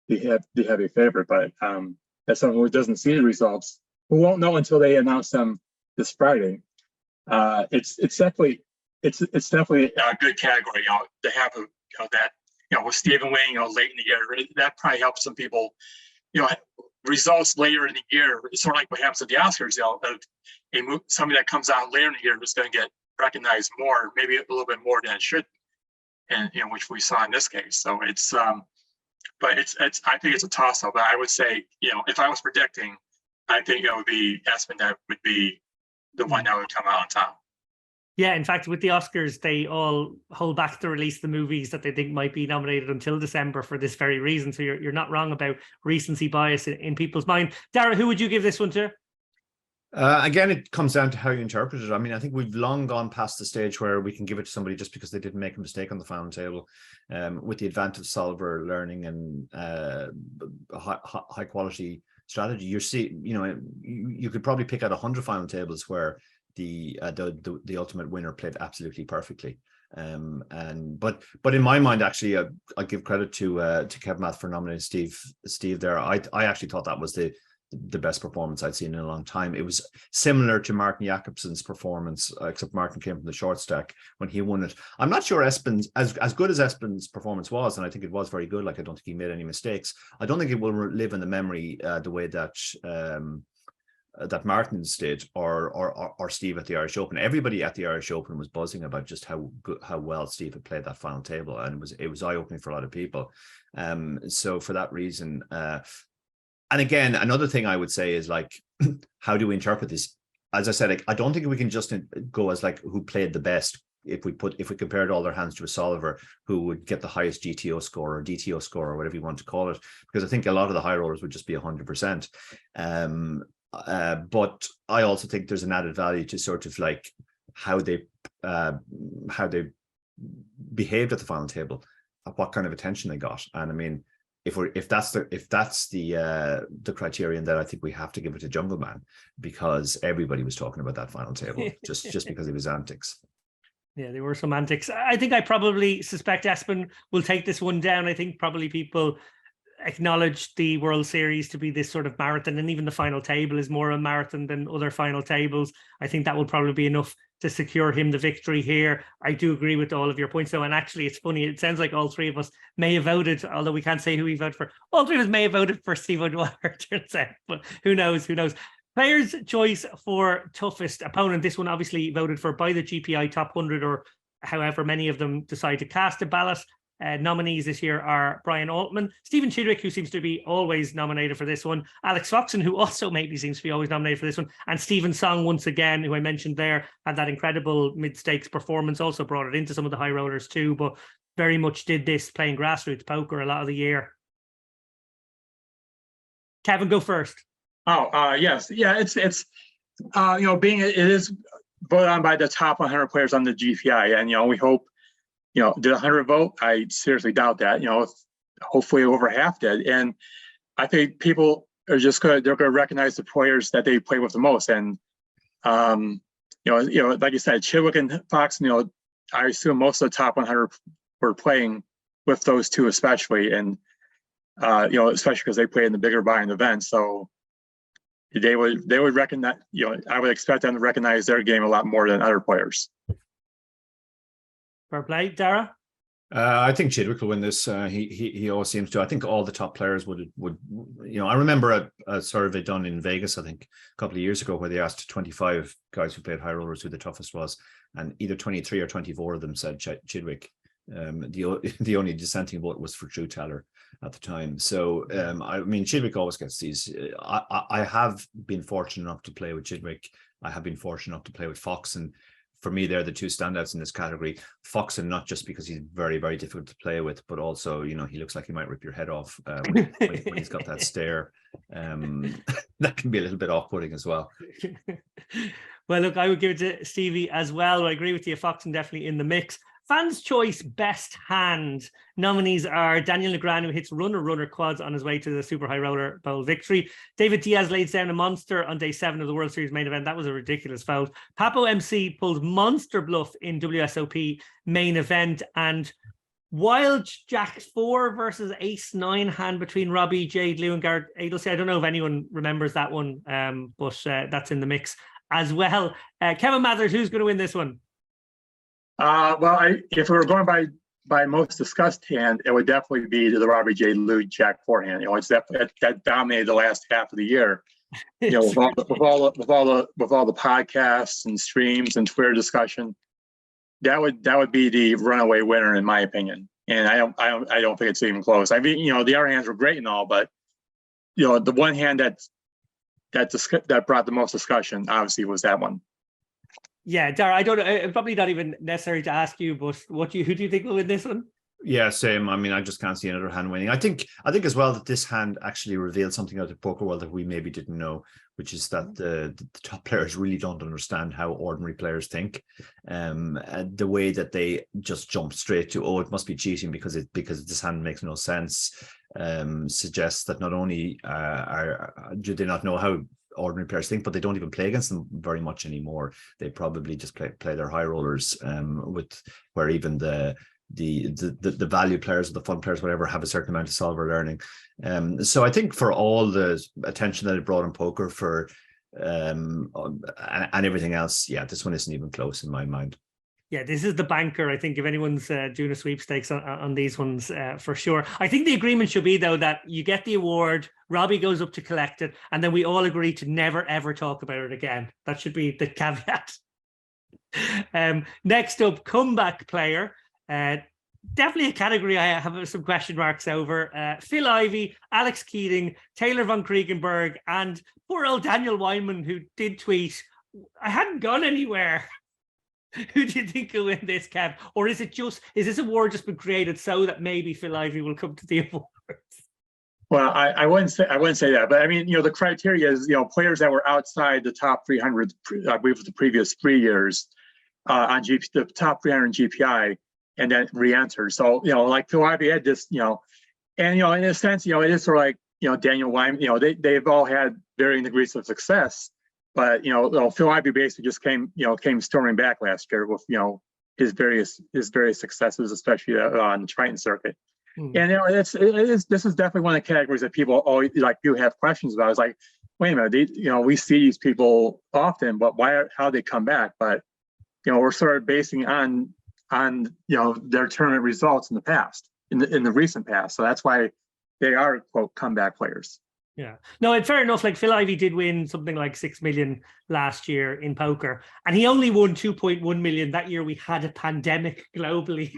C: the heavy favorite, but as someone who doesn't see the results, who won't know until they announce them this Friday, it's definitely a good category, to have that, with Stephen winning, late in the year, that probably helps some people, results later in the year. It's sort of like what happens at the Oscars, somebody that comes out later in the year is going to get recognized more, maybe a little bit more than it should, and which we saw in this case. So it's, but it's I think it's a toss up. But I would say, if I was predicting, I think it would be Espen that would be the one that would come out on top.
A: Yeah, in fact, with the Oscars, they all hold back to release the movies that they think might be nominated until December for this very reason. So you're not wrong about recency bias in people's mind. Dara, who would you give this one to?
B: Again, it comes down to how you interpret it. I mean, I think we've long gone past the stage where we can give it to somebody just because they didn't make a mistake on the final table. With the advent of solver learning and high quality strategy, you could probably pick out 100 final tables where the ultimate winner played absolutely perfectly. But in my mind, actually, I give credit to Kevmath for nominating Steve there. I actually thought that was the best performance I'd seen in a long time. It was similar to Martin Jakobsen's performance, except Martin came from the short stack when he won it. I'm not sure Espen's, as good as Espen's performance was, and I think it was very good, like I don't think he made any mistakes, I don't think it will live in the memory the way that that Martin did, or Steve at the Irish Open. Everybody at the Irish Open was buzzing about just how well Steve had played that final table, and it was eye-opening for a lot of people. So for that reason, and again, another thing I would say is like, how do we interpret this? As I said, like, I don't think we can just go as like who played the best. If we compared all their hands to a solver, who would get the highest GTO score or DTO score or whatever you want to call it, because I think a lot of the high rollers would just be 100%. But I also think there's an added value to sort of like how they behaved at the final table, what kind of attention they got. And I mean, if that's the criterion, then I think we have to give it to Jungle Man, because everybody was talking about that final table just because of his antics.
A: Yeah, there were some antics. I think I probably suspect Espen will take this one down. I think probably people acknowledge the World Series to be this sort of marathon, and even the final table is more a marathon than other final tables. I think that will probably be enough to secure him the victory here. I do agree with all of your points, though. And actually, it's funny. It sounds like all three of us may have voted, although we can't say who we voted for. All three of us may have voted for Steve O'Dwyer, turns out. But who knows? Who knows? Player's choice for toughest opponent. This one obviously voted for by the GPI top 100, or however many of them decide to cast a ballot. Nominees this year are Brian Altman, Stephen Chidwick, who seems to be always nominated for this one, Alex Foxen, who also maybe seems to be always nominated for this one, and Stephen Song, once again, who I mentioned there, had that incredible mid-stakes performance, also brought it into some of the high rollers too, but very much did this playing grassroots poker a lot of the year. Kevin, go first.
C: Yes. Yeah, it's being it is voted on by the top 100 players on the GPI, and we hope, did 100 vote? I seriously doubt that. Hopefully over half did, and I think people are just they're gonna recognize the players that they play with the most, and like you said, Chidwick and Fox, I assume most of the top 100 were playing with those two especially, and especially because they play in the bigger buying events, so they would recognize, I would expect them to recognize their game a lot more than other players.
A: Fair play. Dara?
B: I think Chidwick will win this. He always seems to. I think all the top players would. I remember a survey done in Vegas, I think a couple of years ago, where they asked 25 guys who played high rollers who the toughest was, and either 23 or 24 of them said Chidwick. The only dissenting vote was for Drew Teller at the time. So I mean, Chidwick always gets these. I have been fortunate enough to play with Chidwick. I have been fortunate enough to play with Fox, and for me, they're the two standouts in this category. Fox, and not just because he's very, very difficult to play with, but also, he looks like he might rip your head off when he's got that stare. That can be a little bit off-putting as well.
A: Well, look, I would give it to Stevie as well. I agree with you. Foxen definitely in the mix. Fans' choice best hand nominees are Daniel Legrand, who hits runner quads on his way to the Super High Roller Bowl victory. David Diaz lays down a monster on day 7 of the World Series main event. That was a ridiculous foul. Papo MC pulled monster bluff in WSOP main event, and Wild Jack 4 versus Ace 9 hand between Robbie, Jade, Lou, and Garrett Adelcy. I don't know if anyone remembers that one, but that's in the mix as well. Kevin Mathers, who's going to win this one?
C: If we were going by most discussed hand, it would definitely be the Robbie J. Lou Jack 4 hand. It's definitely that dominated the last half of the year. With all the podcasts and streams and Twitter discussion, that would be the runaway winner in my opinion. And I don't think it's even close. I mean, the other hands were great and all, but the one hand that brought the most discussion obviously was that one.
A: Yeah, Dara, I don't know. Probably not even necessary to ask you, but who do you think will win this one?
B: Yeah, same. I mean, I just can't see another hand winning. I think as well that this hand actually revealed something out of the poker world that we maybe didn't know, which is that the top players really don't understand how ordinary players think. The way that they just jump straight to, it must be cheating because this hand makes no sense, suggests that not only do they not know how ordinary players think, but they don't even play against them very much anymore. They probably just play their high rollers, with where even the value players or the fun players, whatever, have a certain amount of solver learning. So I think for all the attention that it brought in poker and everything else, yeah, this one isn't even close in my mind.
A: Yeah, this is the banker. I think if anyone's doing a sweepstakes on these ones, for sure. I think the agreement should be, though, that you get the award, Robbie goes up to collect it, and then we all agree to never, ever talk about it again. That should be the caveat. Next up, comeback player. Definitely a category I have some question marks over. Phil Ivey, Alex Keating, Taylor von Kriegenberg, and poor old Daniel Weinman, who did tweet, I hadn't gone anywhere. Who do you think will win this, Kev? Or is this award just been created so that maybe Phil Ivey will come to the awards?
C: Well, I wouldn't say that, but I mean, the criteria is, players that were outside the top 300, I believe, the previous 3 years on the top 300 GPI, and then re-entered. So, like Phil Ivey had this, and in a sense, it is sort of like, Daniel Weinman, they've all had varying degrees of success. But Phil Ivey basically just came storming back last year with his various successes, especially on the Triton circuit. And this is definitely one of the categories that people always do have questions about. It's like, wait a minute, we see these people often, but how they come back? But we're sort of basing on their tournament results in the past, in the recent past. So that's why they are, quote, comeback players.
A: Yeah, no, and fair enough. Like Phil Ivey did win something like 6 million last year in poker, and he only won 2.1 million that year. We had a pandemic globally.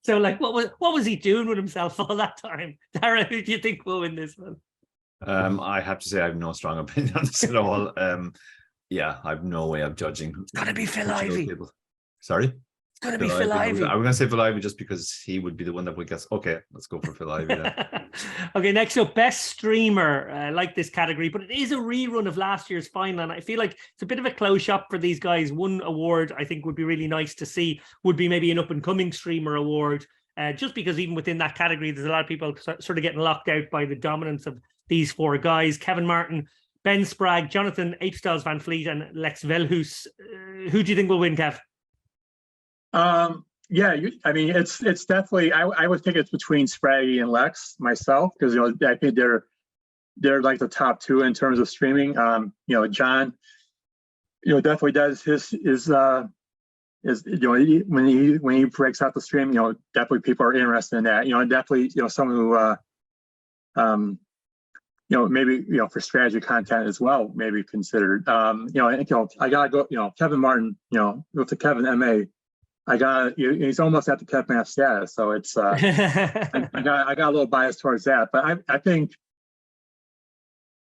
A: So, like, what was he doing with himself all that time? Dara, who do you think will win this one?
B: I have to say I have no strong opinion on this at all. Yeah, I have no way of judging.
A: It's gotta be Phil Ivey.
B: Sorry?
A: It's going to be Phil Ivey.
B: I'm going to say Phil Ivey just because he would be the one that would guess. Okay, let's go for Phil Ivey then.
A: Okay, next up, best streamer. I like this category, but it is a rerun of last year's final, and I feel like it's a bit of a close shop for these guys. One award I think would be really nice to see would be maybe an up-and-coming streamer award, just because even within that category, there's a lot of people sort of getting locked out by the dominance of these four guys. Kevin Martin, Ben Sprague, Jonathan Apestals Van Fleet, and Lex Velhus. Who do you think will win, Kev?
C: Yeah, I mean, it's definitely. I would think it's between Spraggy and Lex myself, because I think they're like the top two in terms of streaming. John, definitely does his when he breaks out the stream, definitely people are interested in that. Definitely someone who maybe for strategy content as well, maybe considered. I think I gotta go. Kevin Martin, with the Kevin MA. He's almost at the Kevmath status, so it's I got a little bias towards that, but I think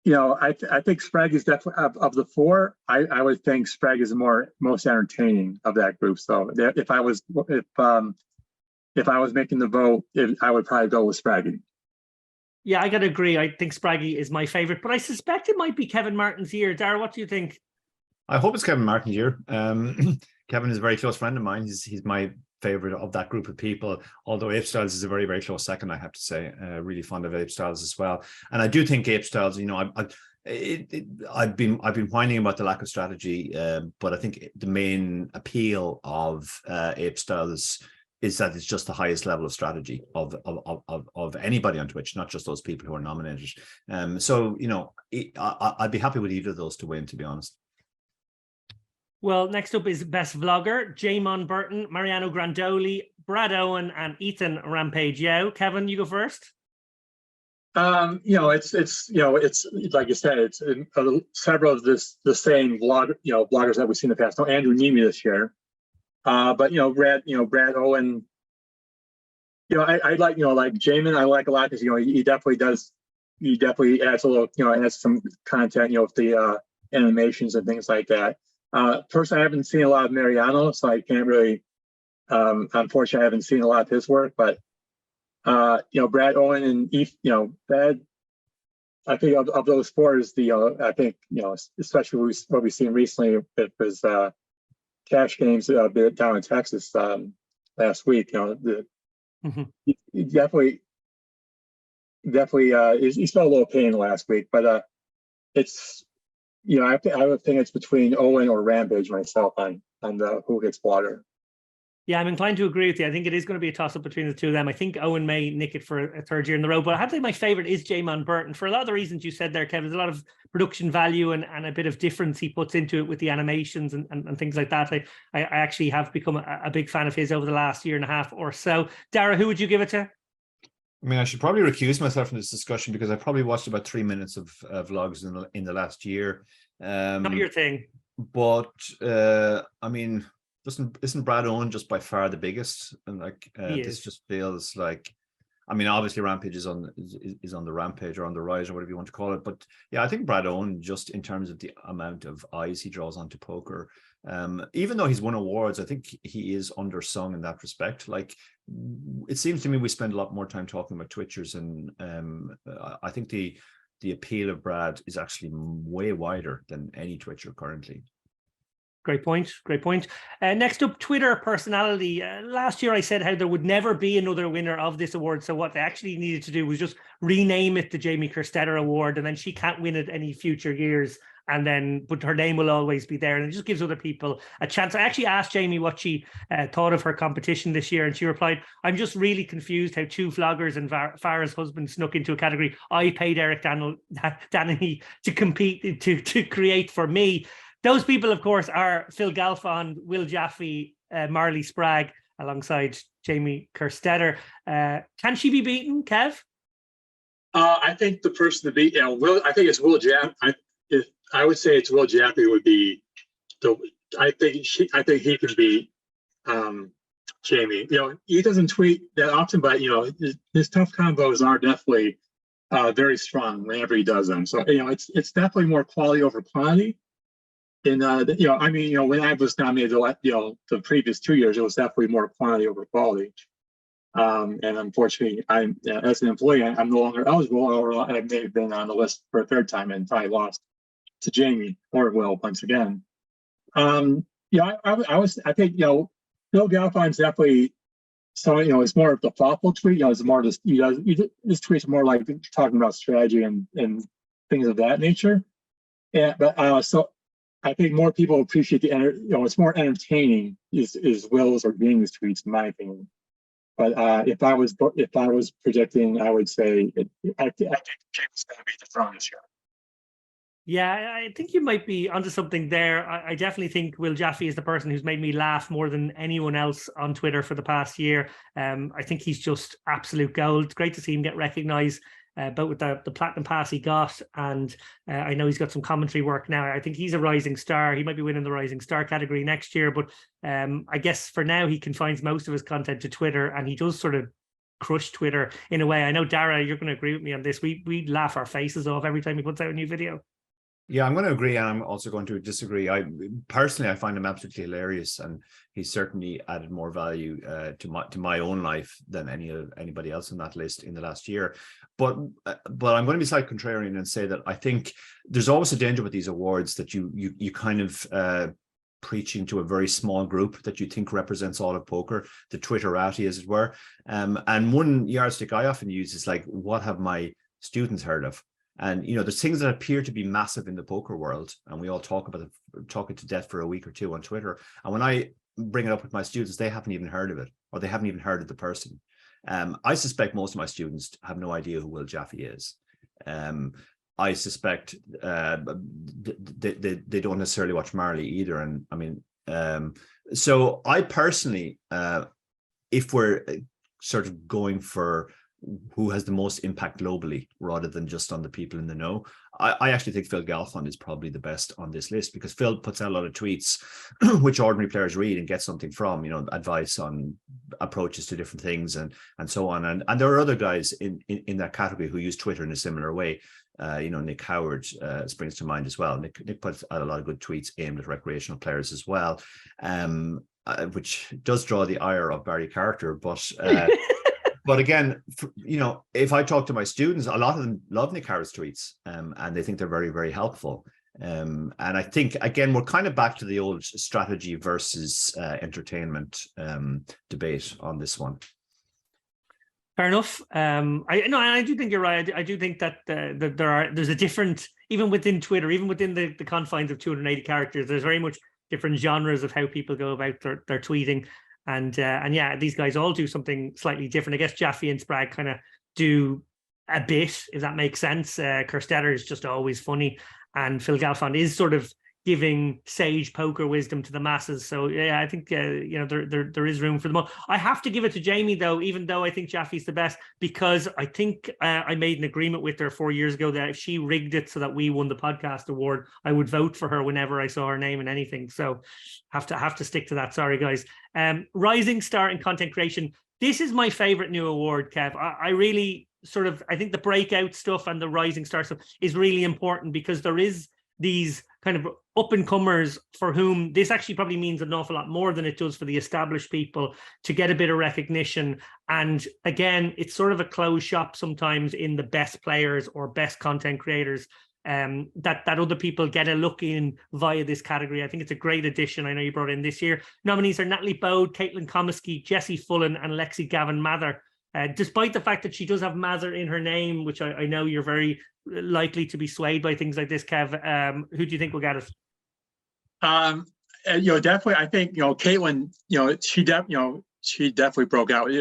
C: I think Sprague is definitely of the four. I would think Sprague is the most entertaining of that group. So if I was making the vote, I would probably go with Sprague.
A: Yeah, I gotta agree. I think Spraggy is my favorite, but I suspect it might be Kevin Martin's year. Dara, what do you think?
B: I hope it's Kevin Martin's year. Kevin is a very close friend of mine. He's my favorite of that group of people. Although Ape Styles is a very, very close second, I have to say. Really fond of Ape Styles as well. And I do think Ape Styles, I've been whining about the lack of strategy, but I think the main appeal of Ape Styles is that it's just the highest level of strategy of anybody on Twitch, not just those people who are nominated. So I'd be happy with either of those to win, to be honest.
A: Well, next up is Best Vlogger, Jamon Burton, Mariano Grandoli, Brad Owen, and Ethan Rampage Yao. Kevin, you go first. It's
C: like you said, it's several of the same bloggers that we've seen in the past. No, Andrew Nemi this year, but Brad Owen. I like like Jamon. I like a lot because he definitely does. He definitely adds a little adds some content with the animations and things like that. Personally, I haven't seen a lot of Mariano, so I can't really. Unfortunately, I haven't seen a lot of his work, but Brad Owen and Brad. I think of those four is I think especially what we've seen recently. It was Cash Games down in Texas last week. He definitely he felt a little pain last week, but it's. I would think it's between Owen or Rampage myself on the who gets water.
A: Yeah, I'm inclined to agree with you. I think it is going to be a toss-up between the two of them. I think Owen may nick it for a third year in the row, but I have to say my favorite is Jaemon Burton. For a lot of the reasons you said there, Kev, there's a lot of production value and a bit of difference he puts into it with the animations and things like that. I actually have become a big fan of his over the last year and a half or so. Dara, who would you give it to?
B: I mean, I should probably recuse myself from this discussion because I probably watched about 3 minutes of vlogs in the last year.
A: Not your thing.
B: But I mean, isn't Brad Owen just by far the biggest? And like this just feels like, I mean, obviously Rampage is on the rampage or on the rise or whatever you want to call it. But yeah, I think Brad Owen, just in terms of the amount of eyes he draws onto poker, even though he's won awards, I think he is undersung in that respect. Like, it seems to me we spend a lot more time talking about Twitchers, and I think the appeal of Brad is actually way wider than any Twitcher currently.
A: Great point. Great point. Next up, Twitter personality. Last year, I said how there would never be another winner of this award. So what they actually needed to do was just rename it the Jamie Kerstetter Award, and then she can't win it any future years. But her name will always be there, and it just gives other people a chance. I actually asked Jamie what she thought of her competition this year, and she replied, "I'm just really confused how two vloggers and Farah's husband snuck into a category I paid Eric Dannany to compete to create for me." Those people, of course, are Phil Galfond, Will Jaffe, Marley Spragg, alongside Jamie Kerstetter. Can she be beaten, Kev?
C: I think the person to beat, I think it's Will Jaffe. I would say it's Will Jaffe would be I think he can beat Jamie. He doesn't tweet that often, but his tough combos are definitely very strong whenever he does them. So it's definitely more quality over quantity. And when I was nominated, the previous 2 years, it was definitely more quantity over quality. And unfortunately, as an employee, I'm no longer eligible, or I may have been on the list for a third time and probably lost to Jamie or Will once again. I think Bill Galfond's definitely it's more of the thoughtful tweet. It's more just this tweet's more like talking about strategy and things of that nature. So I think more people appreciate it's more entertaining is Will's or Jamie's tweets, in my opinion. But if I was predicting, I would say I think Jamie's going to be the throne this year.
A: Yeah, I think you might be onto something there. I definitely think Will Jaffe is the person who's made me laugh more than anyone else on Twitter for the past year. I think he's just absolute gold. It's great to see him get recognised, both with the Platinum Pass he got, and I know he's got some commentary work now. I think he's a rising star. He might be winning the rising star category next year, but I guess for now he confines most of his content to Twitter, and he does sort of crush Twitter in a way. I know, Dara, you're going to agree with me on this. We laugh our faces off every time he puts out a new video.
B: Yeah, I'm going to agree, and I'm also going to disagree. I find him absolutely hilarious, and he's certainly added more value to my own life than anybody else on that list in the last year. But I'm going to be slightly contrarian and say that I think there's always a danger with these awards that you kind of preaching to a very small group that you think represents all of poker, the Twitterati, as it were. And one yardstick I often use is like, what have my students heard of? And there's things that appear to be massive in the poker world, and we all talk it to death for a week or two on Twitter. And when I bring it up with my students, they haven't even heard of it, or they haven't even heard of the person. I suspect most of my students have no idea who Will Jaffe is. I suspect they don't necessarily watch Marley either. And I mean, so I personally, if we're sort of going for who has the most impact globally rather than just on the people in the know, I actually think Phil Galfond is probably the best on this list, because Phil puts out a lot of tweets which ordinary players read and get something from, advice on approaches to different things and so on. And there are other guys in that category who use Twitter in a similar way. Nick Howard springs to mind as well. Nick puts out a lot of good tweets aimed at recreational players as well, which does draw the ire of Barry Carter, but but again, if I talk to my students, a lot of them love Nick Harris tweets, and they think they're very, very helpful. And I think, again, we're kind of back to the old strategy versus entertainment debate on this one.
A: Fair enough. I do think you're right. I do think that there's a different, even within Twitter, even within the confines of 280 characters, there's very much different genres of how people go about their tweeting. And yeah, these guys all do something slightly different. I guess Jaffe and Sprague kind of do a bit, if that makes sense. Kerstetter is just always funny, and Phil Galfond is sort of giving sage poker wisdom to the masses. So yeah, I think there is room for them all. I have to give it to Jamie though, even though I think Jaffe's the best, because I think I made an agreement with her 4 years ago that if she rigged it so that we won the podcast award, I would vote for her whenever I saw her name in anything. So have to stick to that. Sorry guys. Rising Star in Content Creation. This is my favorite new award, Kev. I really I think the breakout stuff and the Rising Star stuff is really important, because there is these kind of up-and-comers for whom this actually probably means an awful lot more than it does for the established people to get a bit of recognition. And again, it's sort of a closed shop sometimes in the best players or best content creators that other people get a look in via this category. I think it's a great addition. I know you brought in this year. Nominees are Natalie Bode, Caitlin Comiskey, Jessie Fullen, and Lexi Gavin Mather. Despite the fact that she does have Mather in her name, which I know you're very likely to be swayed by things like this, Kev. Who do you think will get it?
C: Definitely. I think Caitlin. She definitely broke out.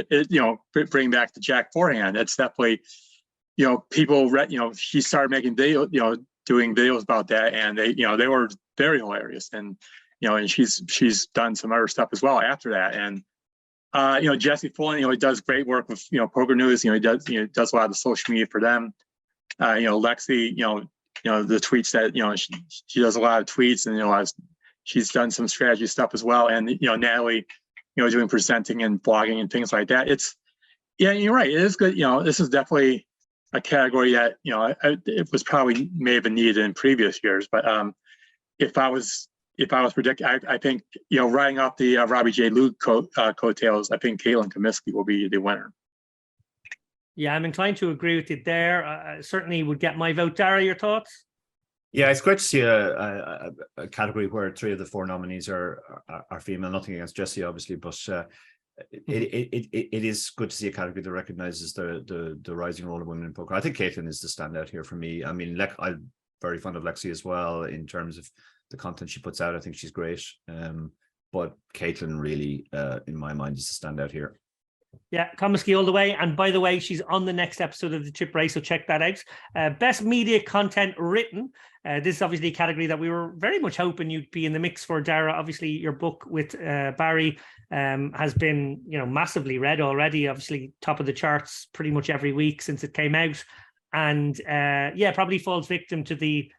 C: Bring back the Jack forehand. It's definitely, people read. She started making video, doing videos about that, and they were very hilarious. And and she's done some other stuff as well after that. And Jesse Fullen, he does great work with Poker News. He does a lot of the social media for them. Lexi, the tweets that she does a lot of tweets, and she's done some strategy stuff as well. And Natalie, doing presenting and blogging and things like that. You're right. It is good. This is definitely a category that it was probably may have been needed in previous years. But if I was predicting, I think riding off the Robbie J. Luke coattails, I think Caitlin Comiskey will be the winner.
A: Yeah, I'm inclined to agree with you there. I certainly would get my vote. Dara, your thoughts?
B: Yeah, it's great to see a category where 3 of the 4 nominees are female. Nothing against Jessie, obviously, but it is good to see a category that recognizes the rising role of women in poker. I think Caitlin is the standout here for me. I mean, I'm very fond of Lexi as well in terms of the content she puts out. I think she's great. But Caitlin really, in my mind, is the standout here.
A: Yeah, Comiskey all the way. And by the way, she's on the next episode of the Chip Race, so check that out. Best media content written. This is obviously a category that we were very much hoping you'd be in the mix for, Dara. Obviously, your book with Barry has been, massively read already. Obviously, top of the charts pretty much every week since it came out. And probably falls victim to the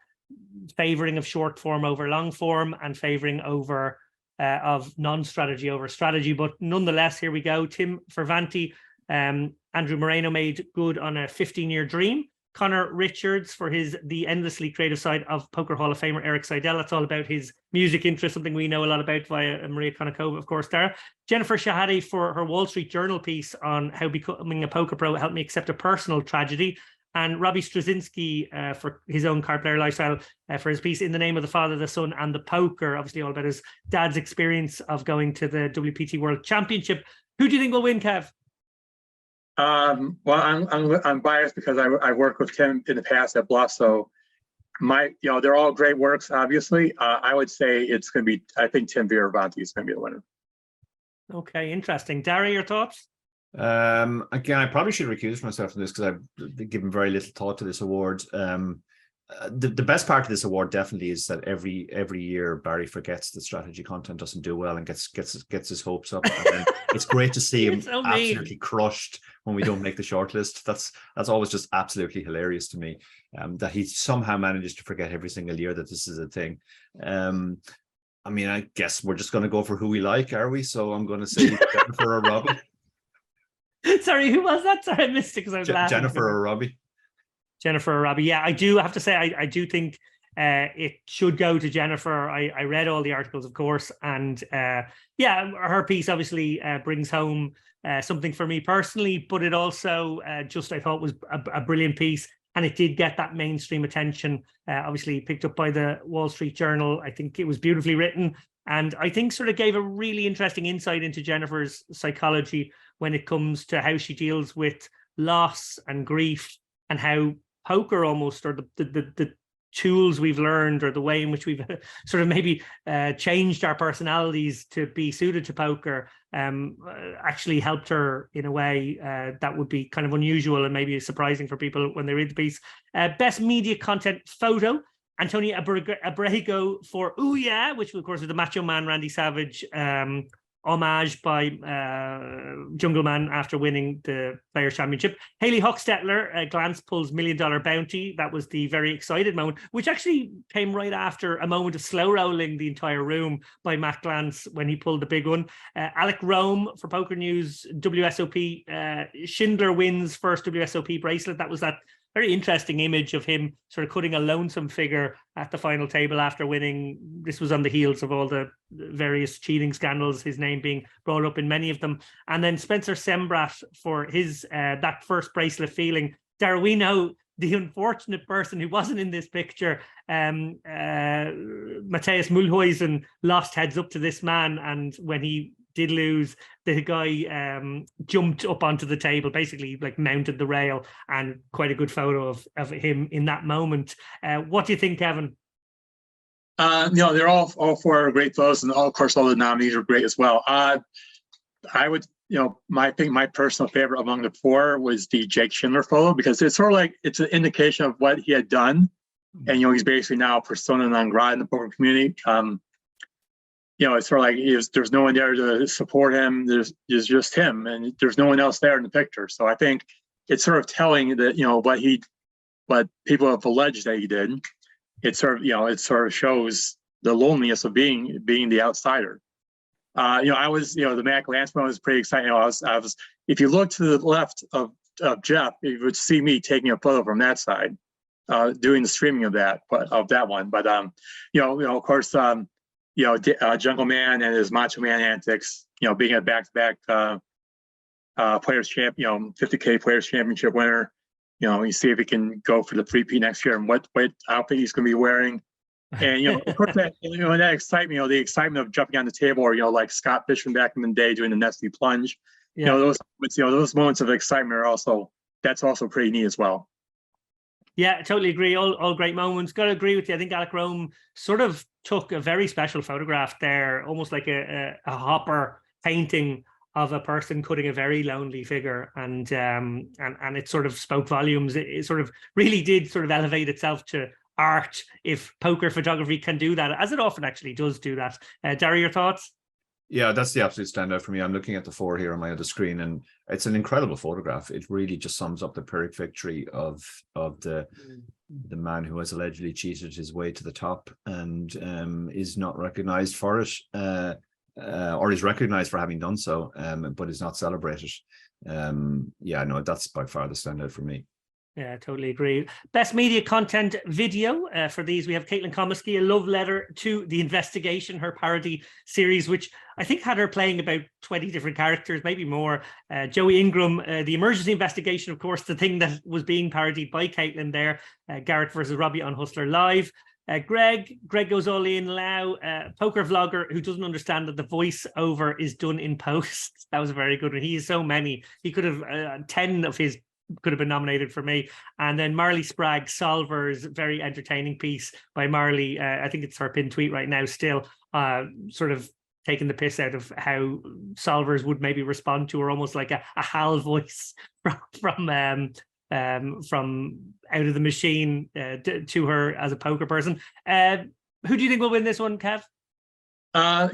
A: favoring of short form over long form and favoring over of non-strategy over strategy. But nonetheless, here we go. Tim Fervanti, Andrew Moreno made good on a 15-year dream. Connor Richards for the endlessly creative side of Poker Hall of Famer Eric Seidel. It's all about his music interest, something we know a lot about via Maria Konnikova, of course, there. Jennifer Shahade for her Wall Street Journal piece on how becoming a poker pro helped me accept a personal tragedy. And Robbie Straczynski for his own card player lifestyle for his piece In the Name of the Father, the Son, and the Poker, obviously all about his dad's experience of going to the WPT World Championship. Who do you think will win, Kev?
C: Well, I'm biased because I worked with Tim in the past at Bluff, so they're all great works. Obviously, I would say it's going to be. I think Tim Fierravanti is going to be the winner. Okay,
A: interesting. Dara, your thoughts?
B: Again, I probably should recuse myself from this because I've given very little thought to this award. The best part of this award definitely is that every year Barry forgets that strategy content doesn't do well and gets his hopes up. And it's great to see him so absolutely crushed when we don't make the shortlist. That's always just absolutely hilarious to me. That he somehow manages to forget every single year that this is a thing. I mean, I guess we're just going to go for who we like, are we? So I'm going to say Jennifer or Robbie.
A: Sorry, who was that? Sorry, I missed it because I was laughing.
B: Jennifer or Robbie?
A: Jennifer or Robbie. Yeah, I do have to say, I do think it should go to Jennifer. I read all the articles, of course. And her piece obviously brings home something for me personally, but it also I thought was a brilliant piece. And it did get that mainstream attention, obviously picked up by the Wall Street Journal. I think it was beautifully written. And I think sort of gave a really interesting insight into Jennifer's psychology when it comes to how she deals with loss and grief and how poker almost, or the tools we've learned or the way in which we've sort of maybe changed our personalities to be suited to poker actually helped her in a way that would be kind of unusual and maybe surprising for people when they read the piece. Best media content photo, Antonio Abrego for Ooh Yeah, which of course was the Macho Man Randy Savage homage by Jungle Man after winning the Players' Championship. Haley Hochstetler, Glance pulls $1 million bounty. That was the very excited moment, which actually came right after a moment of slow rolling the entire room by Matt Glance when he pulled the big one. Alec Rome for Poker News, WSOP. Schindler wins first WSOP bracelet. That was that very interesting image of him sort of cutting a lonesome figure at the final table after winning. This was on the heels of all the various cheating scandals, his name being brought up in many of them. And then Spencer Sembrat for his that first bracelet feeling. Dara, we know the unfortunate person who wasn't in this picture, Matthias Mulhuisen, lost heads up to this man, and when he did lose, the guy jumped up onto the table, basically like mounted the rail, and quite a good photo of him in that moment. What do you think, Kevin?
C: They're all four great photos, and of course all the nominees are great as well. I would, I think my personal favorite among the four was the Jake Schindler photo, because it's sort of like it's an indication of what he had done, and he's basically now persona non grata in the poker community. It's sort of like there's no one there to support him. There's just him, and there's no one else there in the picture. So I think it's sort of telling that what people have alleged that he did. It sort of shows the loneliness of being the outsider. I was the Mac Lance one was pretty exciting. I was if you look to the left of Jeff, you would see me taking a photo from that side, doing the streaming of that one. But of course. Jungle Man and his Macho Man antics, being a back-to-back players champion, 50K Players Championship winner. You see if he can go for the three-peat next year and what outfit he's going to be wearing. And of course that that excitement, the excitement of jumping on the table, or like Scott Fishman back in the day doing the Nestle plunge. Yeah. Those moments of excitement are that's also pretty neat as well.
A: Yeah, I totally agree. All great moments. Got to agree with you. I think Alec Rome sort of took a very special photograph there, almost like a Hopper painting of a person cutting a very lonely figure, and it sort of spoke volumes. It sort of really did sort of elevate itself to art, if poker photography can do that, as it often actually does do that. Dara, your thoughts?
B: Yeah, that's the absolute standout for me. I'm looking at the four here on my other screen, and it's an incredible photograph. It really just sums up the Pyrrhic victory of the man who has allegedly cheated his way to the top and is not recognized for it, or is recognized for having done so, but is not celebrated. That's by far the standout for me.
A: Yeah, I totally agree. Best media content video. For these, we have Caitlin Comiskey, a love letter to the investigation, her parody series, which I think had her playing about 20 different characters, maybe more. Joey Ingram, the emergency investigation, of course, the thing that was being parodied by Caitlin there. Garrett versus Robbie on Hustler Live. Greg goes all in. Lau, poker vlogger who doesn't understand that the voiceover is done in post. That was a very good one. He has so many. He could have 10 of his could have been nominated for me. And then Marley Sprague, Solver's very entertaining piece by Marley. I think it's her pinned tweet right now still, sort of taking the piss out of how Solvers would maybe respond to her, almost like a Hal voice from out of the machine to her as a poker person. Who do you think will win this one, Kev?
C: I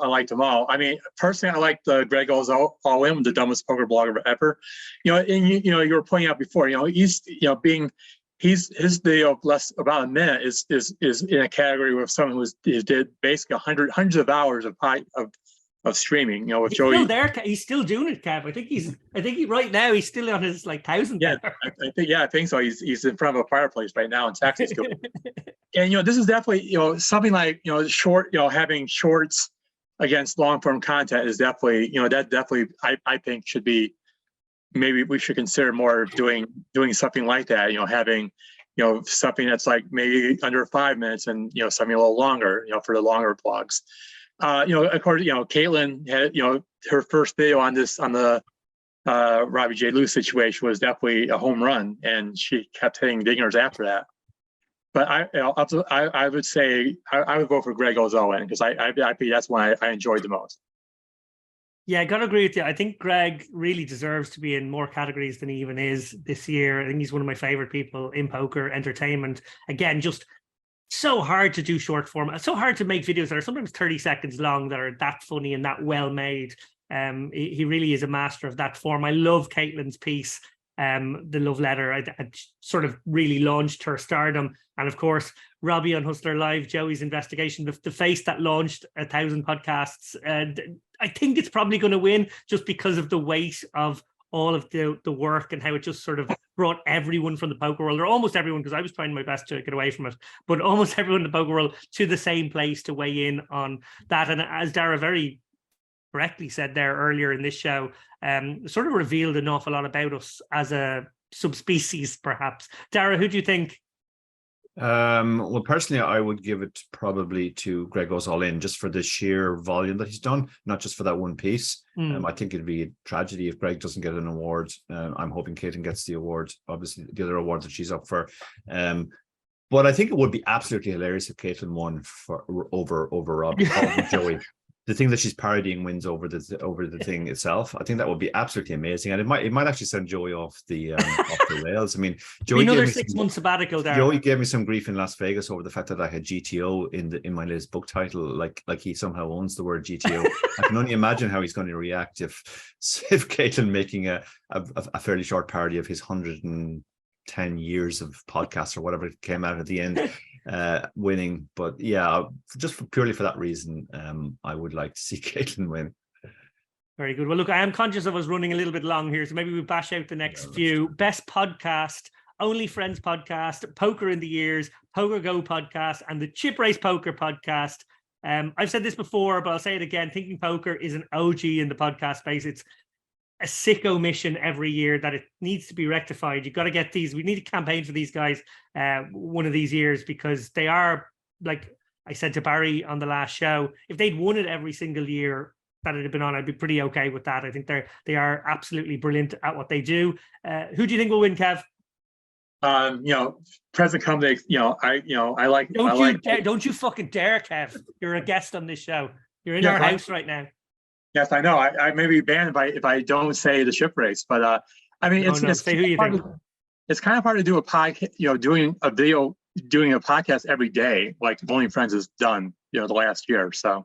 C: like them all. I mean, personally, I like the Greg goes all in, the dumbest poker blogger ever. You were pointing out before, he's his video of less about a minute is in a category with someone who did basically hundreds of hours of streaming. With
A: he's
C: Joey.
A: Still there. He's still doing it, Kev. I think he right now he's still on his 1,000.
C: Yeah, I think so. He's in front of a fireplace right now in Texas. And this is definitely something like short having shorts against long form content is definitely that definitely I think should be, maybe we should consider more doing something like that. Having something that's like maybe under 5 minutes and something a little longer for the longer blogs. Of course, Caitlin had her first video on the Robbie J. Lewis situation was definitely a home run, and she kept hitting dingers after that. But I would say I would vote for Greg Ozoin because I think that's one I enjoyed the most.
A: Yeah, I gotta agree with you. I think Greg really deserves to be in more categories than he even is this year. I think he's one of my favorite people in poker entertainment. Again, just so hard to do short form. It's so hard to make videos that are sometimes 30 seconds long that are that funny and that well made. He really is a master of that form. I love Caitlin's piece, the love letter. I sort of really launched her stardom. And of course, Robbie on Hustler Live, Joey's investigation, the face that launched 1,000 podcasts. I think it's probably going to win just because of the weight of all of the work and how it just sort of brought everyone from the poker world, or almost everyone, because I was trying my best to get away from it, but almost everyone in the poker world to the same place to weigh in on that. And as Dara very correctly said there earlier in this show, sort of revealed an awful lot about us as a subspecies, perhaps. Dara, who do you think?
B: Well, personally, I would give it probably to Greg Goes All In, just for the sheer volume that he's done, not just for that one piece. I think it'd be a tragedy if Greg doesn't get an award. I'm hoping Caitlin gets the award, obviously the other awards that she's up for. But I think it would be absolutely hilarious if Caitlin won over Rob and Joey. The thing that she's parodying wins over the thing itself. I think that would be absolutely amazing, and it might actually send Joey off the rails. I mean, Joey
A: another 6 month sabbatical there.
B: Joey gave me some grief in Las Vegas over the fact that I had GTO in my latest book title, like he somehow owns the word GTO. I can only imagine how he's going to react if Caitlin making a fairly short parody of his 110 years of podcasts or whatever came out at the end. Winning, but yeah, just purely for that reason, I would like to see Caitlin win.
A: Very good. Well, look, I am conscious of us running a little bit long here, so maybe we bash out the next few. Best podcast, Only Friends podcast, Poker in the Years, Poker Go podcast, and the Chip Race Poker podcast. I've said this before, but I'll say it again. Thinking Poker is an OG in the podcast space. It's a sick omission every year that it needs to be rectified. You've got to get these. We need a campaign for these guys one of these years, because they are, like I said to Barry on the last show, if they'd won it every single year that it had been on, I'd be pretty okay with that. I think they are absolutely brilliant at what they do. Who do you think will win, Kev?
C: Present company, I like.
A: Don't you fucking dare, Kev. You're a guest on this show. You're in our house right now.
C: Yes, I know. I may be banned if I don't say the ship race, but I mean,
A: say who you think.
C: It's kind of hard to do a podcast, doing a video, doing a podcast every day, like Only Friends has done, the last year. So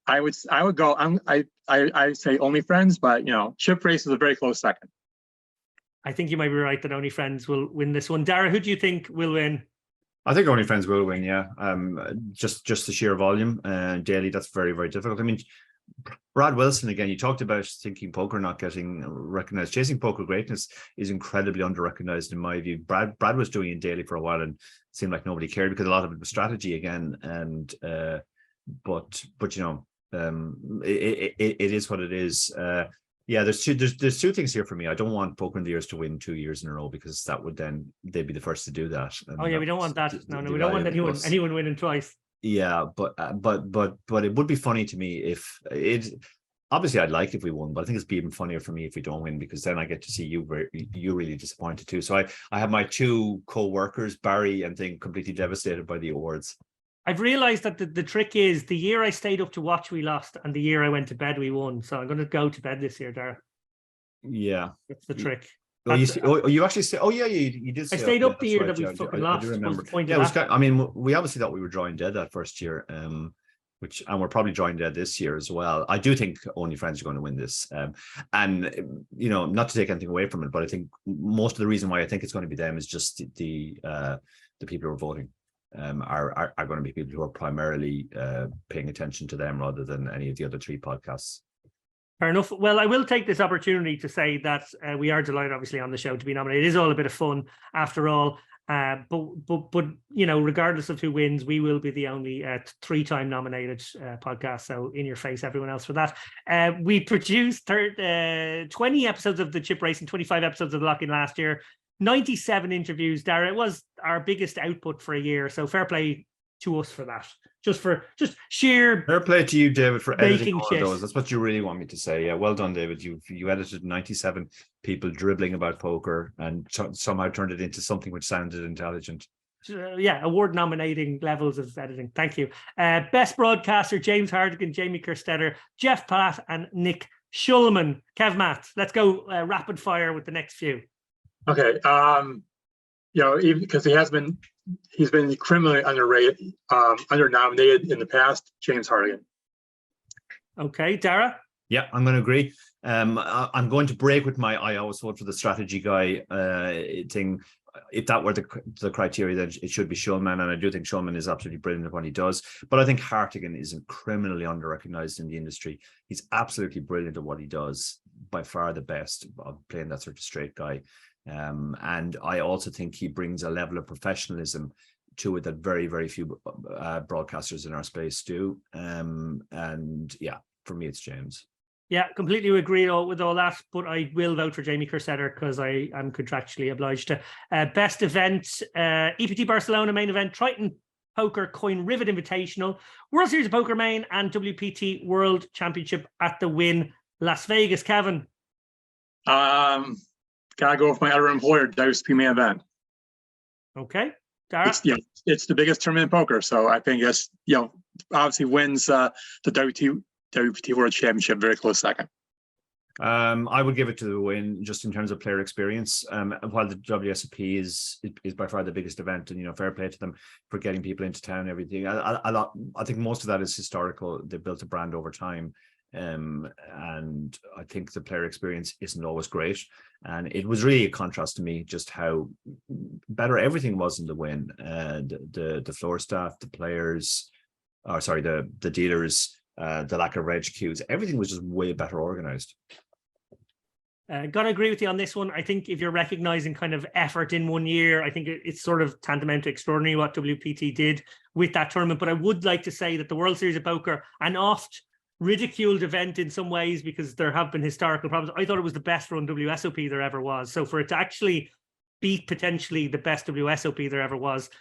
C: I would go. I say Only Friends, but Chip Race is a very close second.
A: I think you might be right that Only Friends will win this one. Dara, who do you think will win?
B: I think Only Friends will win. Yeah, just the sheer volume. Daily, that's very, very difficult. I mean, Brad Wilson, again, you talked about Thinking Poker not getting recognized. Chasing Poker Greatness is incredibly under-recognized in my view. Brad was doing it daily for a while and it seemed like nobody cared because a lot of it was strategy again. And but it is what it is. Yeah, there's two things here for me. I don't want Poker in the Years to win 2 years in a row, because that would then they'd be the first to do that. And
A: we don't want that. No, we don't want anyone winning twice.
B: Yeah, but it would be funny to me if it. Obviously, I'd like if we won, but I think it'd be even funnier for me if we don't win, because then I get to see you really disappointed too. So I have my two co-workers, Barry and Thing, completely devastated by the awards.
A: I've realized that the trick is the year I stayed up to watch, we lost, and the year I went to bed, we won. So I'm going to go to bed this year, Dara.
B: Yeah,
A: that's the trick.
B: You actually say? Oh yeah, you did. Say,
A: I stayed up the year that we fucking lost.
B: I do remember. Yeah, it was I mean, we obviously thought we were drawing dead that first year, and we're probably drawing dead this year as well. I do think Only Friends are going to win this, and not to take anything away from it, but I think most of the reason why I think it's going to be them is just the people who are voting are going to be people who are primarily paying attention to them rather than any of the other three podcasts.
A: Fair enough. Well, I will take this opportunity to say that we are delighted, obviously, on the show to be nominated. It is all a bit of fun, after all. But regardless of who wins, we will be the only 3-time nominated podcast. So in your face, everyone else for that. We produced 20 episodes of the Chip Race and 25 episodes of the Lock-In last year. 97 interviews, Dara. It was our biggest output for a year. So fair play to us for that. Just sheer
B: fair play to you, David, for editing all
A: shit.
B: of those. That's what you really want me to say. Yeah, well done, David. You edited 97 people dribbling about poker and somehow turned it into something which sounded intelligent.
A: Award nominating levels of editing. Thank you. Best broadcaster: James Hartigan, Jamie Kerstetter, Jeff Platt, and Nick Schulman. Kevmath, let's go rapid fire with the next few.
C: Okay. Even because he's been criminally underrated, under-nominated in the past. James Hartigan.
A: Okay, Dara.
B: Yeah, I'm going to agree. I'm going to break with I always vote for the strategy guy thing. If that were the criteria, then it should be Schulman, and I do think Schulman is absolutely brilliant at what he does. But I think Hartigan is criminally under-recognized in the industry. He's absolutely brilliant at what he does, by far the best of playing that sort of straight guy. And I also think he brings a level of professionalism to it that very, very few broadcasters in our space do. And yeah, for me, it's James.
A: Yeah, completely agree with all that, but I will vote for Jamie Kerstetter because I am contractually obliged to. Best event, EPT Barcelona main event, Triton Poker Coin Rivet Invitational, World Series of Poker Main, and WPT World Championship at the Wynn Las Vegas. Kevin?
C: Gotta go with my other employer, WSP main event.
A: Okay. Dara?
C: It's the biggest tournament in poker, so I think it's, obviously wins the WPT World Championship, very close second.
B: I would give it to the Wynn just in terms of player experience. While the WSOP is by far the biggest event, and fair play to them for getting people into town and everything. I think most of that is historical. They built a brand over time, and I think the player experience isn't always great. And it was really a contrast to me just how better everything was in the Wynn. The floor staff, the players, the dealers. The lack of reg queues, everything was just way better organized.
A: Gonna agree with you on this one. I think if you're recognizing kind of effort in 1 year, I think it's sort of tantamount to extraordinary what WPT did with that tournament. But I would like to say that the World Series of Poker, an oft ridiculed event in some ways because there have been historical problems, I thought it was the best run WSOP there ever was. So for it to actually beat potentially the best WSOP there ever was,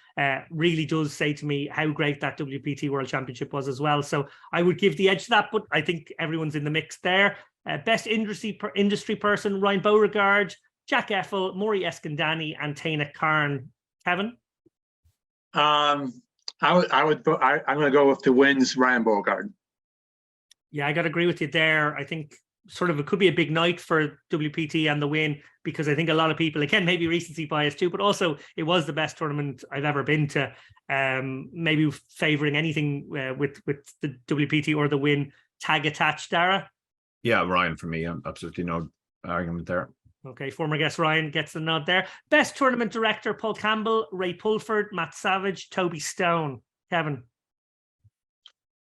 A: really does say to me how great that WPT World Championship was as well. So I would give the edge to that, but I think everyone's in the mix there. Best industry person, Ryan Beauregard, Jack Effel, Maury Eskandani, and Tana Karn. Kevin?
C: I'm going to go with the wins, Ryan Beauregard.
A: Yeah, I got to agree with you there. I think sort of it could be a big night for WPT and the Wynn, because I think a lot of people, again, maybe recency bias too, but also it was the best tournament I've ever been to. Maybe favouring anything with the WPT or the Wynn tag attached. Dara?
B: Yeah, Ryan for me. Absolutely no argument there.
A: Okay, former guest Ryan gets the nod there. Best tournament director, Paul Campbell, Ray Pulford, Matt Savage, Toby Stone. Kevin?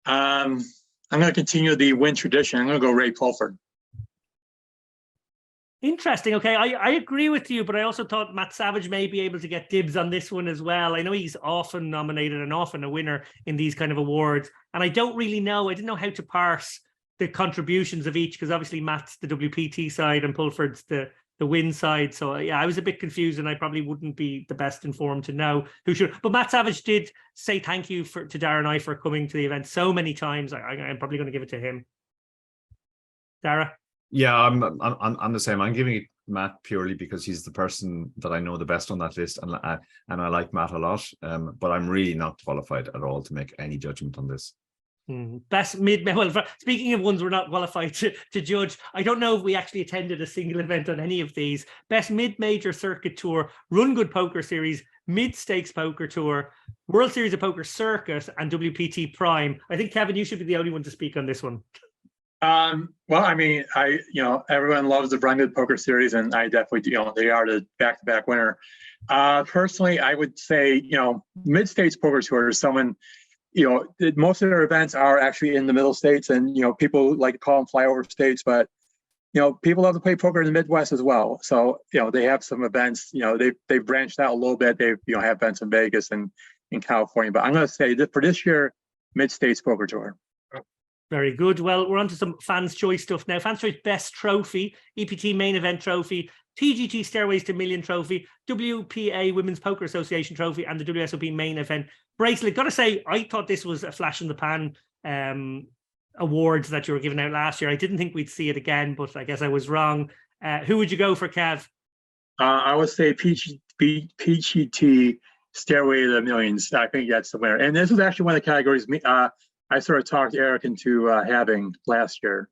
C: I'm going to continue the Wynn tradition. I'm going to go Ray Pulford.
A: Interesting. Okay, I agree with you, but I also thought Matt Savage may be able to get dibs on this one as well. I know he's often nominated and often a winner in these kind of awards, and I didn't know how to parse the contributions of each, because obviously Matt's the WPT side and Pulford's the Wynn side. So yeah, I was a bit confused, and I probably wouldn't be the best informed to know who should. But Matt Savage did say thank you to Dara and I for coming to the event so many times. I'm probably going to give it to him. Dara?
B: Yeah, I'm the same. I'm giving it Matt purely because he's the person that I know the best on that list, and I like Matt a lot. But I'm really not qualified at all to make any judgment on this.
A: Best well, speaking of ones we're not qualified to judge, I don't know if we actually attended a single event on any of these. Best mid-major circuit tour, Run Good Poker Series, mid-stakes poker tour, World Series of Poker Circuit, and WPT Prime. I think, Kevin, you should be the only one to speak on this one.
C: Well, I mean, everyone loves the Run Good Poker Series, and I definitely do. They are the back-to-back winner. Personally, I would say, mid-stakes poker tour is someone. Most of their events are actually in the middle states, and people like to call them flyover states, but people love to play poker in the Midwest as well. So they have some events. They've branched out a little bit. They have events in Vegas and in California. But I'm going to say that for this year, mid-states poker tour.
A: Very good. Well, we're on to some fans' choice stuff now. Fans' choice best trophy, EPT main event trophy. TGT Stairways to Million Trophy, WPA Women's Poker Association Trophy, and the WSOP Main Event Bracelet. Got to say, I thought this was a flash in the pan awards that you were giving out last year. I didn't think we'd see it again, but I guess I was wrong. Who would you go for, Kev?
C: I would say PGT Stairway to the Millions. I think that's the winner. And this was actually one of the categories I sort of talked Eric into having last year.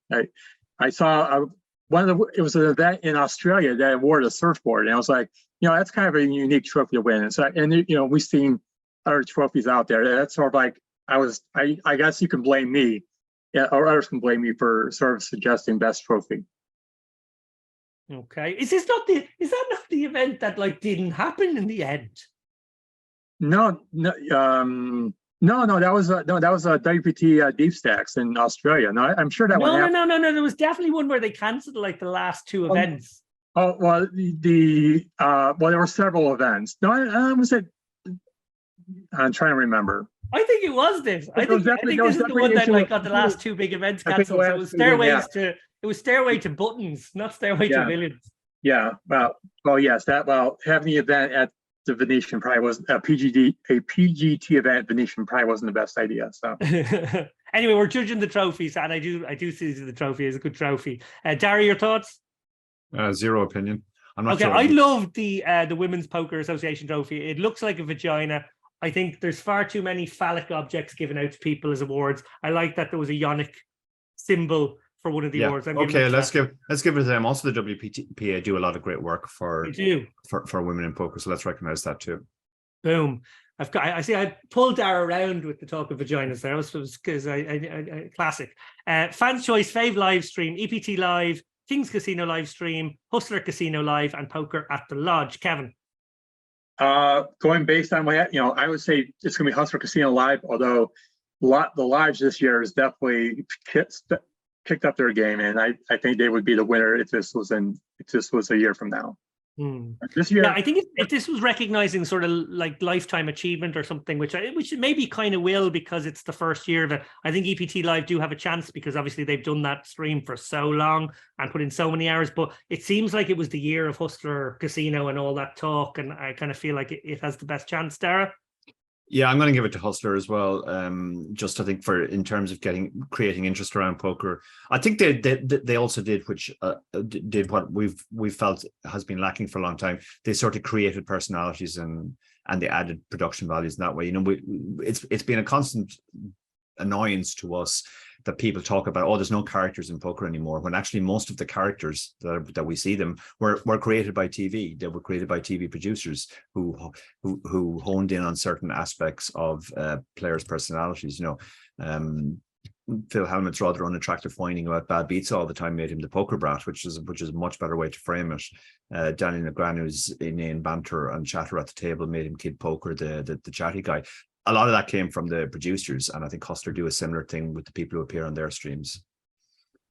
C: I saw it was an event in Australia that awarded a surfboard, and I was like, that's kind of a unique trophy to win. And so, we've seen other trophies out there. That's sort of like I guess you can blame me, or others can blame me for sort of suggesting best trophy.
A: Okay, is that not the event that didn't happen in the end?
C: No, that was a WPT Deep Stacks in Australia. No, I'm sure that one happened.
A: No. There was definitely one where they cancelled the last two events.
C: Oh well, there were several events. No, I'm trying to remember.
A: I think it was this. I think this is the one that got the last two big events cancelled. So it was Stairway to Buttons, not Stairway to Millions.
C: Yeah. Well, yes. Having the event at the Venetian probably wasn't a PGT event at Venetian probably wasn't the best idea. So
A: anyway, we're judging the trophies, and I do see the trophy as a good trophy. Dara, your thoughts?
B: Zero opinion. I'm not
A: okay.
B: sure.
A: I love the Women's Poker Association trophy. It looks like a vagina. I think there's far too many phallic objects given out to people as awards. I like that there was a yonic symbol for one of the awards.
B: Okay, let's give it to them. Also, the WPA do a lot of great work for women in poker, so let's recognize that too.
A: Boom. I pulled Dara around with the talk of vaginas there. It was because I classic. Fans Choice, Fave live stream, EPT live, King's Casino live stream, Hustler Casino live, and Poker at the Lodge. Kevin.
C: Going based on I would say it's going to be Hustler Casino live. Although the Lodge this year is definitely kicked up their game, and I think they would be the winner if this was a year from now. This year,
A: I think if this was recognizing sort of lifetime achievement or something, which maybe kind of will, because it's the first year of it. I think EPT Live do have a chance because obviously they've done that stream for so long and put in so many hours. But it seems like it was the year of Hustler Casino and all that talk, and I kind of feel like it has the best chance. Dara?
B: Yeah, I'm going to give it to Hustler as well. Just I think in terms of creating interest around poker, I think they also did what we've felt has been lacking for a long time. They sort of created personalities and they added production values in that way. It's been a constant annoyance to us that people talk about, there's no characters in poker anymore, when actually most of the characters that we see them were created by TV. They were created by TV producers who honed in on certain aspects of players' personalities. Phil Hellmuth's rather unattractive whining about bad beats all the time made him the poker brat, which is a much better way to frame it. Danny Negreanu's inane banter and chatter at the table made him Kid Poker, the chatty guy. A lot of that came from the producers, and I think Hustler do a similar thing with the people who appear on their streams.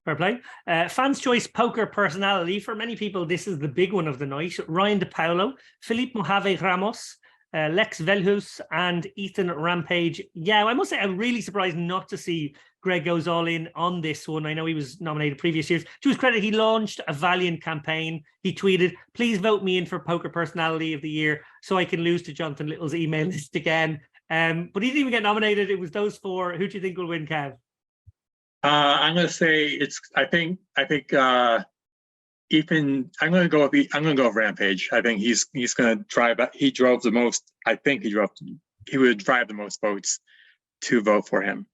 A: Fair play. Fans Choice Poker Personality. For many people, this is the big one of the night. Ryan DePaulo, Felipe Mojave Ramos, Lex Velhus, and Ethan Rampage. Yeah, I must say I'm really surprised not to see Greg Goes All In on this one. I know he was nominated previous years. To his credit, he launched a valiant campaign. He tweeted, "Please vote me in for Poker Personality of the Year so I can lose to Jonathan Little's email list again." But he didn't even get nominated. It was those four. Who do you think will win, Kev?
C: I'm going to say I think Ethan. I'm going to go with Rampage. I think he's going to drive. He drove the most. I think he would drive the most votes to vote for him.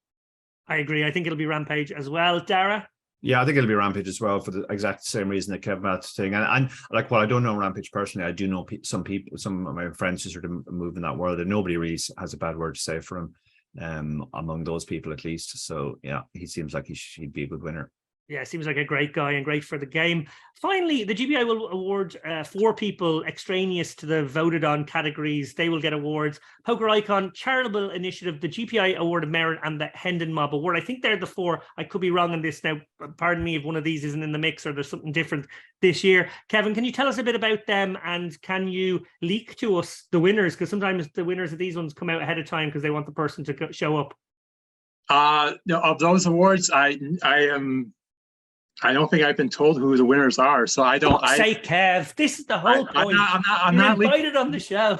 A: I agree. I think it'll be Rampage as well. Dara?
B: Yeah, I think it'll be Rampage as well for the exact same reason that Kevmath thing. And I don't know Rampage personally. I do know some people, some of my friends who sort of move in that world, and nobody really has a bad word to say for him, among those people at least. So yeah, he seems like he'd be a good winner.
A: Yeah, seems like a great guy and great for the game. Finally, the GPI will award 4 people extraneous to the voted on categories. They will get awards. Poker Icon, Charitable Initiative, the GPI Award of Merit, and the Hendon Mob Award. I think they're the 4. I could be wrong on this now. Pardon me if one of these isn't in the mix or there's something different this year. Kevin, can you tell us a bit about them, and can you leak to us the winners? Because sometimes the winners of these ones come out ahead of time because they want the person to show up.
C: Of those awards, I am... I don't think I've been told who the winners are, so I don't.
A: Say, Kev, this is the whole point.
C: I'm not
A: invited on the show.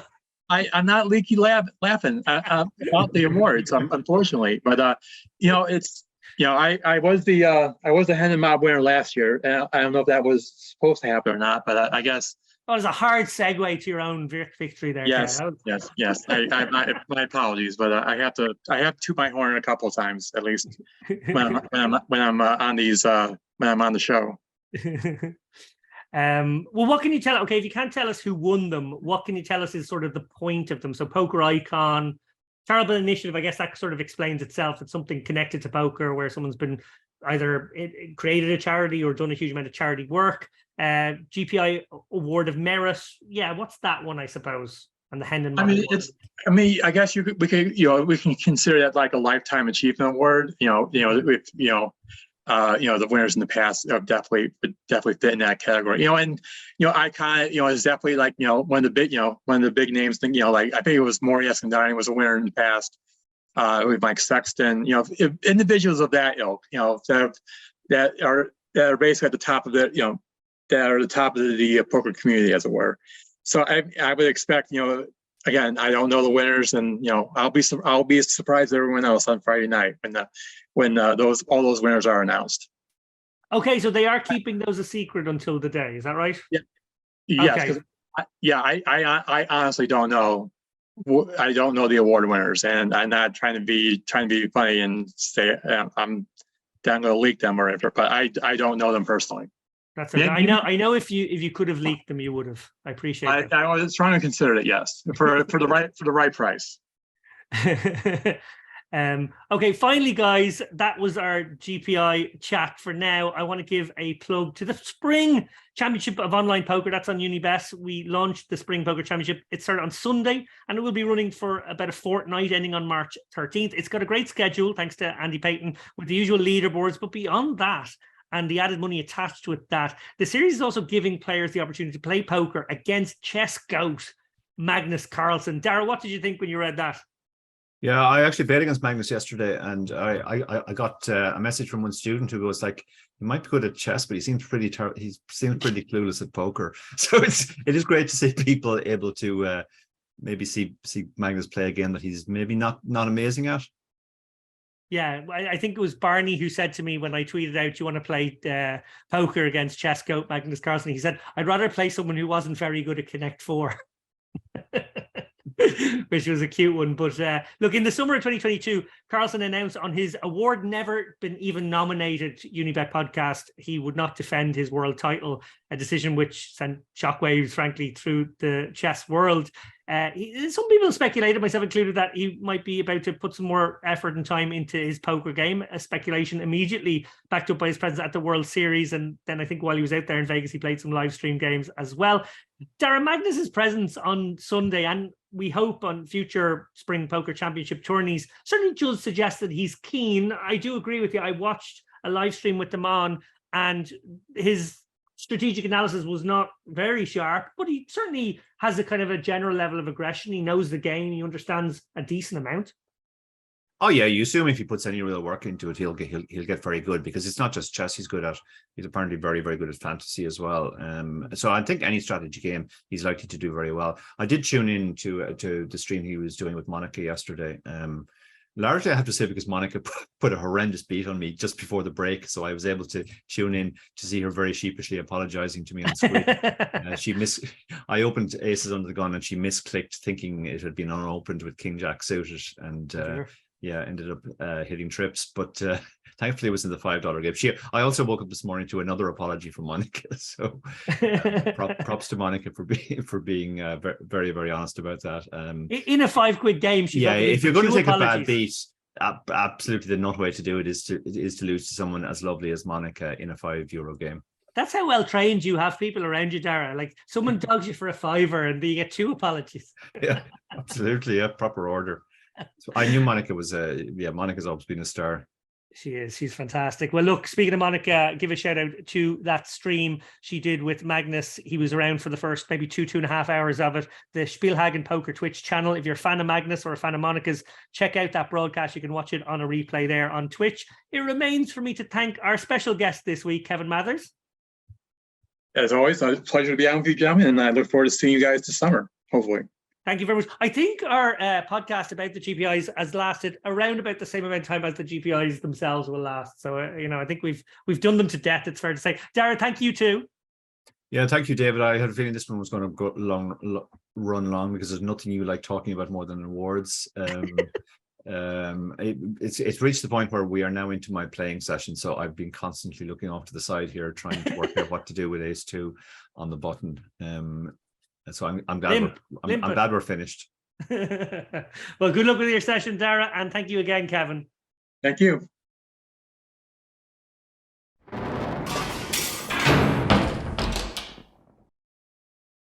C: I'm not leaky laughing about the awards, unfortunately. But it's I was the Hendon Mob winner last year. I don't know if that was supposed to happen or not, but I guess.
A: Oh, there's a hard segue to your own victory there.
C: Yes, yes. My apologies, but I have to toot my horn a couple of times at least when I'm on these when I'm on the show.
A: Well, what can you tell? Okay, if you can't tell us who won them, what can you tell us is sort of the point of them? So, Poker Icon, Charitable Initiative. I guess that sort of explains itself. It's something connected to poker where someone's been either created a charity or done a huge amount of charity work. GPI Award of Merit. Yeah, what's that one? I suppose. And the Hendon.
C: I guess we can consider that like a lifetime achievement award. The winners in the past have definitely fit in that category. Icon, is definitely like one of the big names. Like I think it was Maury Escondani was a winner in the past. With Mike Sexton, if individuals of that ilk, that are basically at the top of it, that are the top of the poker community, as it were. So I would expect, again, I don't know the winners, and I'll be surprised everyone else on Friday night when all those winners are announced.
A: Okay, so they are keeping those a secret until the day. Is that right?
C: Yeah. Yes. Okay. I honestly don't know. I don't know the award winners, and I'm not trying to be funny and say I'm going to leak them or whatever. But I don't know them personally.
A: That's okay. I know if you could have leaked them, you would have. I appreciate it.
C: I was trying to consider it, yes, for the right price.
A: Okay, finally, guys, that was our GPI chat for now. I want to give a plug to the Spring Championship of Online Poker. That's on Unibet. We launched the Spring Poker Championship. It started on Sunday, and it will be running for about a fortnight, ending on March 13th. It's got a great schedule, thanks to Andy Payton, with the usual leaderboards. But beyond that, and the added money attached to it, that the series is also giving players the opportunity to play poker against Chess GOAT Magnus Carlsen. Dara, what did you think when you read that?
B: Yeah, I actually played against Magnus yesterday, and I got a message from one student who was like, "He might be good at chess, but he seems pretty clueless at poker." So it is great to see people able to maybe see Magnus play a game that he's maybe not amazing at.
A: Yeah, I think it was Barney who said to me when I tweeted out, "Do you want to play poker against Chess GOAT Magnus Carlsen?" He said, "I'd rather play someone who wasn't very good at Connect 4." Which was a cute one. But look, in the summer of 2022, Carlsen announced on his award never been even nominated Unibet podcast he would not defend his world title, a decision which sent shockwaves, frankly, through the chess world. Some people speculated, myself included, that he might be about to put some more effort and time into his poker game, a speculation immediately backed up by his presence at the World Series. And then I think while he was out there in Vegas, he played some live stream games as well. Dara, Magnus's presence on Sunday, and we hope on future Spring Poker Championship tourneys, certainly does suggest that he's keen. I do agree with you. I watched a live stream with him on, and his strategic analysis was not very sharp, but he certainly has a kind of a general level of aggression. He knows the game. He understands a decent amount.
B: Oh yeah, you assume if he puts any real work into it, he'll get very good, because it's not just chess he's good at. He's apparently very, very good at fantasy as well. So I think any strategy game he's likely to do very well. I did tune in to the stream he was doing with Monica yesterday. Largely, I have to say, because Monica put a horrendous beat on me just before the break, so I was able to tune in to see her very sheepishly apologizing to me on screen. I opened aces under the gun, and she misclicked, thinking it had been unopened with King Jack suited, and ended up hitting trips. But thankfully, it was in the $5 game. I also woke up this morning to another apology from Monica. So props to Monica for being very, very honest about that.
A: In a £5 game,
B: if you're going to take a bad beat, absolutely the nut way to do it is to lose to someone as lovely as Monica in a €5 game.
A: That's how well trained you have people around you, Dara. Like, someone dogs you for a $5 and you get 2 apologies.
B: Yeah, absolutely. Yeah, proper order. So I knew Monica was Monica's always been a star.
A: She is. She's fantastic. Well, look, speaking of Monica, give a shout out to that stream she did with Magnus. He was around for the first maybe 2.5 hours of it. The Spielhagen Poker Twitch channel. If you're a fan of Magnus or a fan of Monica's, check out that broadcast. You can watch it on a replay there on Twitch. It remains for me to thank our special guest this week, Kevin Mathers.
C: As always, a pleasure to be on with you, gentlemen, and I look forward to seeing you guys this summer, hopefully.
A: Thank you very much. I think our podcast about the GPIs has lasted around about the same amount of time as the GPIs themselves will last. So, I think we've done them to death, it's fair to say. Dara, thank you too.
B: Yeah, thank you, David. I had a feeling this one was going to go run long because there's nothing you like talking about more than awards. It's reached the point where we are now into my playing session, so I've been constantly looking off to the side here, trying to work out what to do with ace 2 on the button. So I'm glad we're finished.
A: Well, good luck with your session, Dara, and thank you again, Kevin.
C: Thank you.